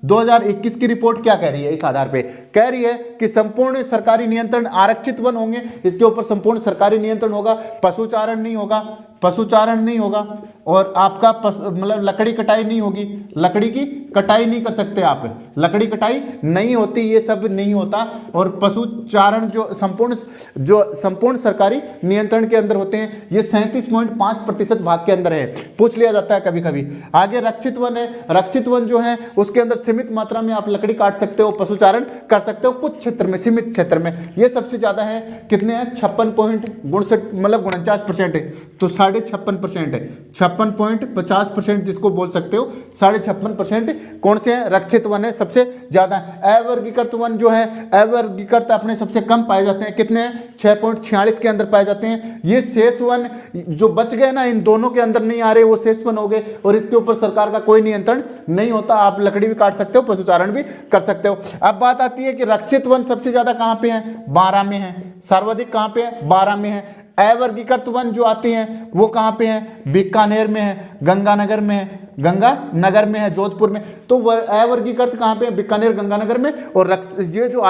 2021 की रिपोर्ट क्या कह रही है? इस आधार पे कह रही है कि संपूर्ण सरकारी नियंत्रण आरक्षित वन होंगे, इसके ऊपर संपूर्ण सरकारी नियंत्रण होगा, पशुचारण नहीं होगा, पशुचारण नहीं होगा, और आपका मतलब लकड़ी कटाई नहीं होगी, लकड़ी की कटाई नहीं कर सकते आप, लकड़ी कटाई नहीं होती, ये सब नहीं होता। और पशुचारण जो संपूर्ण सरकारी नियंत्रण के अंदर होते हैं, ये 37.5% भाग के अंदर है, पूछ लिया जाता है कभी कभी। आगे रक्षित वन है, रक्षित वन जो है उसके अंदर सीमित मात्रा में आप लकड़ी काट सकते हो, पशुचारण कर सकते हो कुछ क्षेत्र में, सीमित क्षेत्र में। ये सबसे ज्यादा है, कितने हैं? 56.59 मतलब 49% है, तो 56.5% है, 56.50% जिसको बोल सकते हो, 56.5% कौन से हैं? रक्षित वन है सबसे ज्यादा। अवर्गीकृत वन जो है, अवर्गीकृत अपने सबसे कम पाए जाते हैं, कितने हैं? 6.46 के अंदर पाए जाते हैं। ये शेष वन जो बच गए ना, इन दोनों के अंदर नहीं आ रहे, वो शेष वन हो गए, और इसके ऊपर सरकार का कोई नियंत्रण नहीं होता, आप लकड़ी भी काट सकते हो, पशुचारण भी कर सकते हो। अब बात आती है कि रक्षित वन सबसे ज्यादा कहां पे है? 12 में है। सर्वाधिक कहां पे है? 12 में है। अवर्गीकृत वन जो आती हैं वो कहां पे हैं? बीकानेर में है, गंगानगर में है, गंगानगर में है, जोधपुर में। तो अवर्गीकृत कहां पे है? बीकानेर, गंगानगर में। और ये जो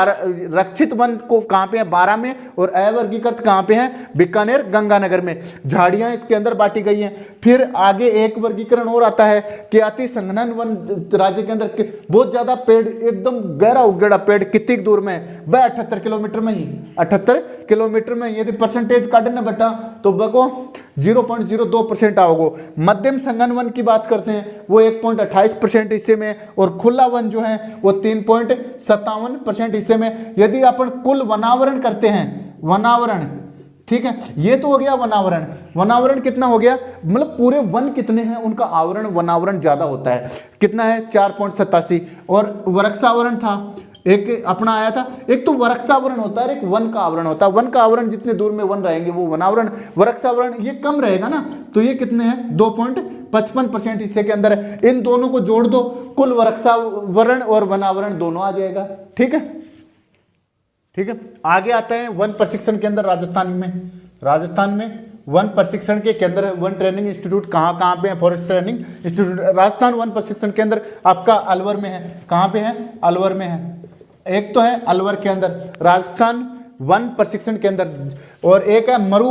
रक्षित वन को कहां पे है? 12 में। और अवर्गीकृत कहां पे है? बीकानेर, गंगानगर में। झाड़ियां इसके अंदर बांटी गई हैं। फिर आगे एक वर्गीकरण और आता है कि अति संघनन वन राज्य के अंदर बहुत ज्यादा पेड़, एकदम गहरा उगड़ा पेड़ कितनी दूर में है? 78 किलोमीटर में ही, 78 किलोमीटर में। यदि परसेंटेज काटने बेटा तो बको 0.02% आओगो। मध्यम संघन वन की बात करते हैं, वो 1.28% हिस्से में, और खुला वन जो है वो 3.57% हिस्से में। यदि अपन कुल वनावरण करते हैं, वनावरण, ठीक है, ये तो हो गया वनावरण। वनावरण कितना हो गया? मतलब पूरे वन कितने हैं, उनका आवरण, वनावरण ज्यादा होता है, कितना है? 4.87। और वृक्षावरण था, एक अपना आया था, एक तो वृक्षावरण होता है, एक वन का आवरण होता है। वन का आवरण जितने दूर में वन रहेंगे वो वनावरण, वृक्षावरण ये कम रहेगा ना, तो ये कितने हैं? 2.55% हिस्से के अंदर है। इन दोनों को जोड़ दो, कुल वृक्षावरण और वनावरण दोनों आ जाएगा। ठीक है, ठीक है। आगे आते हैं वन प्रशिक्षण केंद्र राजस्थान में वन प्रशिक्षण के केंद्र, वन ट्रेनिंग इंस्टीट्यूट कहाँ कहाँ पे है? Forest training institute Rajasthan one प्रशिक्षण केंद्र आपका अलवर में है। कहाँ पे है? अलवर में है। एक तो है अलवर के अंदर राजस्थान वन प्रशिक्षण केंद्र, और एक है मरु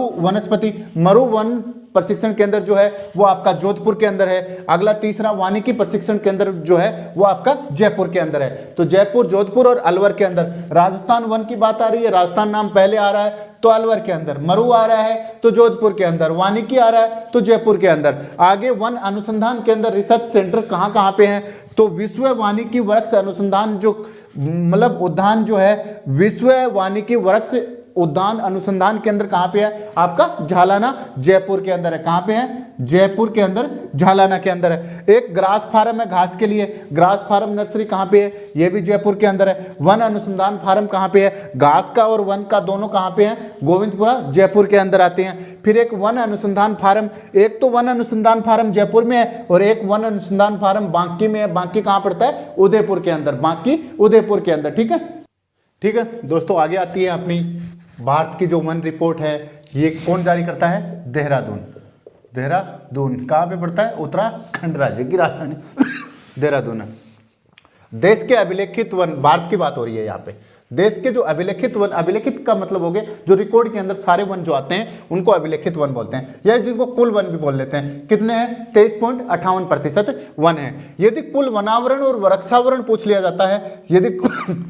वन प्रशिक्षण केंद्र जो है वो आपका जोधपुर के अंदर है। अगला तीसरा वानिकी प्रशिक्षण केंद्र जो है वो आपका जयपुर के अंदर है। तो जयपुर, जोधपुर और अलवर के अंदर राजस्थान वन की बात आ रही है, राजस्थान नाम पहले आ रहा है तो अलवर के अंदर, मरु आ रहा है तो जोधपुर के अंदर, वानिकी आ रहा है तो जयपुर के अंदर। आगे वन अनुसंधान केंद्र रिसर्च सेंटर कहाँ कहाँ पे है? तो विश्व वानिकी वृक्ष अनुसंधान जो मतलब उद्यान जो है, विश्व वानिकी वृक्ष उद्यान अनुसंधान केंद्र कहाँ पे है? आपका झालाना, जयपुर के अंदर है। कहाँ पे है? जयपुर के अंदर, झालाना के अंदर है। एक ग्रास फार्म है घास के लिए, ग्रास फार्म नर्सरी कहाँ पे है? ये भी जयपुर के अंदर है। वन अनुसंधान फार्म कहाँ पे है? घास का और वन का दोनों कहाँ पे है? गोविंदपुरा, जयपुर के अंदर आते हैं। फिर एक वन अनुसंधान फार्म, एक तो वन अनुसंधान फार्म जयपुर में है और एक वन अनुसंधान फार्म बांकी में है। बांकी कहाँ पड़ता है? उदयपुर के अंदर, बांकी उदयपुर के अंदर। ठीक है, ठीक है दोस्तों। आगे आती है अपनी भारत की जो वन रिपोर्ट है, ये कौन जारी करता है? देहरादून कहाँ पे पड़ता है? उत्तराखंड राज्य की राजधानी देहरादून है। देश के अभिलेखित वन, भारत की बात हो रही है यहाँ पे, देश के जो अभिलेखित वन, अभिलेखित का मतलब हो गया जो रिकॉर्ड के अंदर सारे वन जो आते हैं उनको अभिलेखित वन बोलते हैं, या जिसको कुल वन भी बोल लेते हैं। कितने हैं? 23.58% वन है। यदि कुल वनावरण और वृक्षावरण पूछ लिया जाता है, यदि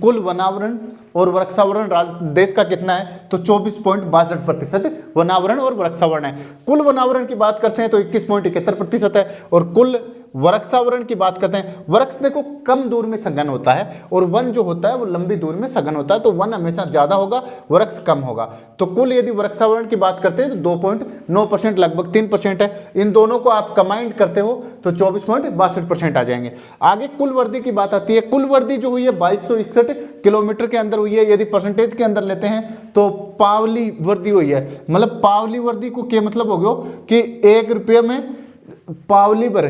कुल वनावरण और वृक्षावरण देश का कितना है, तो 24.62% वनावरण और वृक्षावरण है। कुल वनावरण की बात करते हैं तो 21.71% है, और कुल वृक्षावरण की बात करते हैं, वृक्ष देखो कम दूर में सघन होता है और वन जो होता है वो लंबी दूर में सघन होता है, तो वन हमेशा ज्यादा होगा, वृक्ष कम होगा। तो कुल यदि वृक्षावरण की बात करते हैं तो 2.9%, लगभग 3% है। इन दोनों को आप कंबाइंड करते हो तो 24.62% आ जाएंगे। आगे कुल वर्दी की बात आती है। कुल वर्दी जो हुई है 2261 किलोमीटर के अंदर हुई है। यदि परसेंटेज के अंदर लेते हैं तो पावली वर्दी हुई है, मतलब पावली वर्दी को क्या मतलब हो गया कि 1 रुपये में पावली पर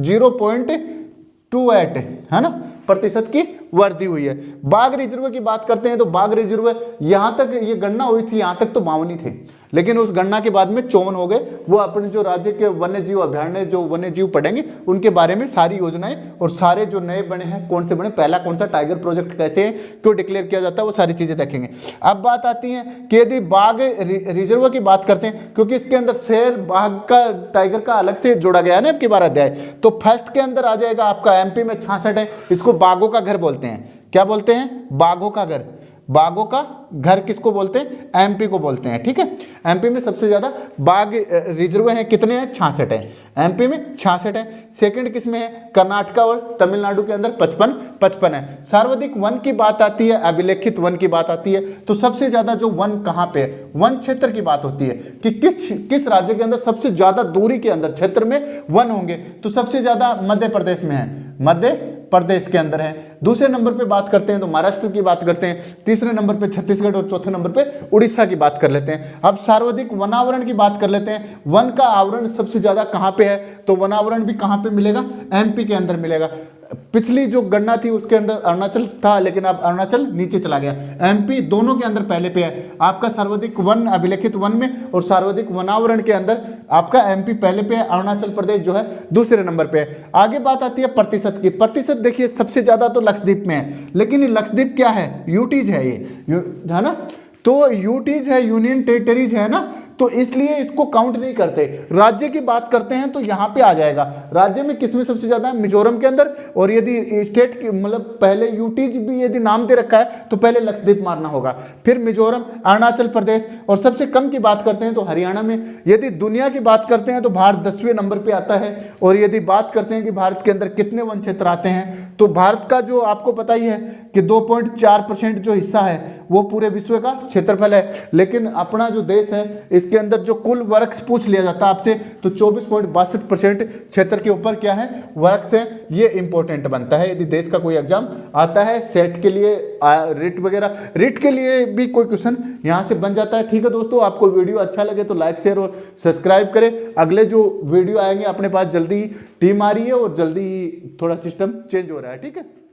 0.28 है ना प्रतिशत की वर्दी हुई है। बाघ रिजर्व की बात करते हैं तो बाघ रिजर्व यहां तक ये गणना हुई थी, यहां तक तो 52 थे, लेकिन उस गणना के बाद में 54 हो गए। वो अपने जो राज्य के वन्य जीव अभयारण्य जो वन्य जीव पढ़ेंगे उनके बारे में सारी योजनाएं और सारे जो नए बने हैं कौन से बने, पहला कौन सा टाइगर प्रोजेक्ट कैसे है, क्यों डिक्लेयर किया जाता है, वो सारी चीजें देखेंगे। अब बात आती है कि यदि बाघ रिजर्व की बात करते हैं, क्योंकि इसके अंदर शेर बाघ का टाइगर का अलग से जोड़ा गया है ना आपके 12 अध्याय, तो फर्स्ट के अंदर आ जाएगा आपका एमपी में 66 है। इसको बाघों का घर बोलते हैं। क्या बोलते हैं? बाघों का घर। बाघों का घर किसको बोलते हैं? एमपी को बोलते हैं। ठीक है, एमपी में सबसे ज्यादा बाघ रिजर्व हैं, कितने हैं? 66 है। एमपी में 66 है। सेकंड किसमें है? कर्नाटक और तमिलनाडु के अंदर 55 है। सर्वाधिक वन की बात आती है, अभिलेखित वन की बात आती है, तो सबसे ज्यादा जो वन कहां पे है, वन क्षेत्र की बात होती है कि किस राज्य के अंदर सबसे ज्यादा दूरी के अंदर क्षेत्र में वन होंगे, तो सबसे ज्यादा मध्य प्रदेश में है, मध्य प्रदेश के अंदर है। दूसरे नंबर पे बात करते हैं तो महाराष्ट्र की बात करते हैं, तीसरे नंबर पे छत्तीसगढ़ और चौथे नंबर पे उड़ीसा की बात कर लेते हैं। अब सर्वाधिक वनावरण की बात कर लेते हैं। वन का आवरण सबसे ज्यादा कहां पे है, तो वनावरण भी कहां पे मिलेगा? एमपी के अंदर मिलेगा। पिछली जो गणना थी उसके अंदर अरुणाचल था, लेकिन अब अरुणाचल नीचे चला गया, एमपी दोनों के अंदर पहले पे है। आपका सर्वाधिक वन अभिलेखित वन में और सर्वाधिक वनावरण के अंदर आपका एमपी पहले पे है, अरुणाचल प्रदेश जो है दूसरे नंबर पे है। आगे बात आती है प्रतिशत की। प्रतिशत देखिए सबसे ज्यादा तो लक्षद्वीप में है, लेकिन ये लक्षद्वीप क्या है? यूटीज है, ये है ना, तो यूटीज है, यूनियन टेरिटरीज है ना, तो इसलिए इसको काउंट नहीं करते। राज्य की बात करते हैं तो यहां पे आ जाएगा। राज्य में किसमें सबसे ज्यादा? मिजोरम के अंदर। और यदि स्टेट की मतलब पहले यूटीज भी यदि नाम दे रखा है तो पहले लक्षद्वीप मारना होगा, फिर मिजोरम, अरुणाचल प्रदेश, और सबसे कम की बात करते हैं तो हरियाणा में। यदि दुनिया की बात करते हैं तो भारत 10वें नंबर पे आता है। और यदि बात करते हैं कि भारत के अंदर कितने वन क्षेत्र आते हैं, तो भारत का जो आपको पता ही है कि 2.4% जो हिस्सा है वो पूरे विश्व का क्षेत्रफल है। लेकिन अपना जो देश है इसके अंदर जो कुल वृक्ष पूछ लिया जाता है आपसे, तो 24.62% क्षेत्र के ऊपर क्या है? वृक्ष है। ये इंपॉर्टेंट बनता है यदि देश का कोई एग्जाम आता है, सेट के लिए, रिट वगैरह, रिट के लिए भी कोई क्वेश्चन यहां से बन जाता है। ठीक है दोस्तों, आपको वीडियो अच्छा लगे तो लाइक, शेयर और सब्सक्राइब करें। अगले जो वीडियो आएंगे अपने पास जल्दी टीम आ रही है और जल्दी थोड़ा सिस्टम चेंज हो रहा है। ठीक है।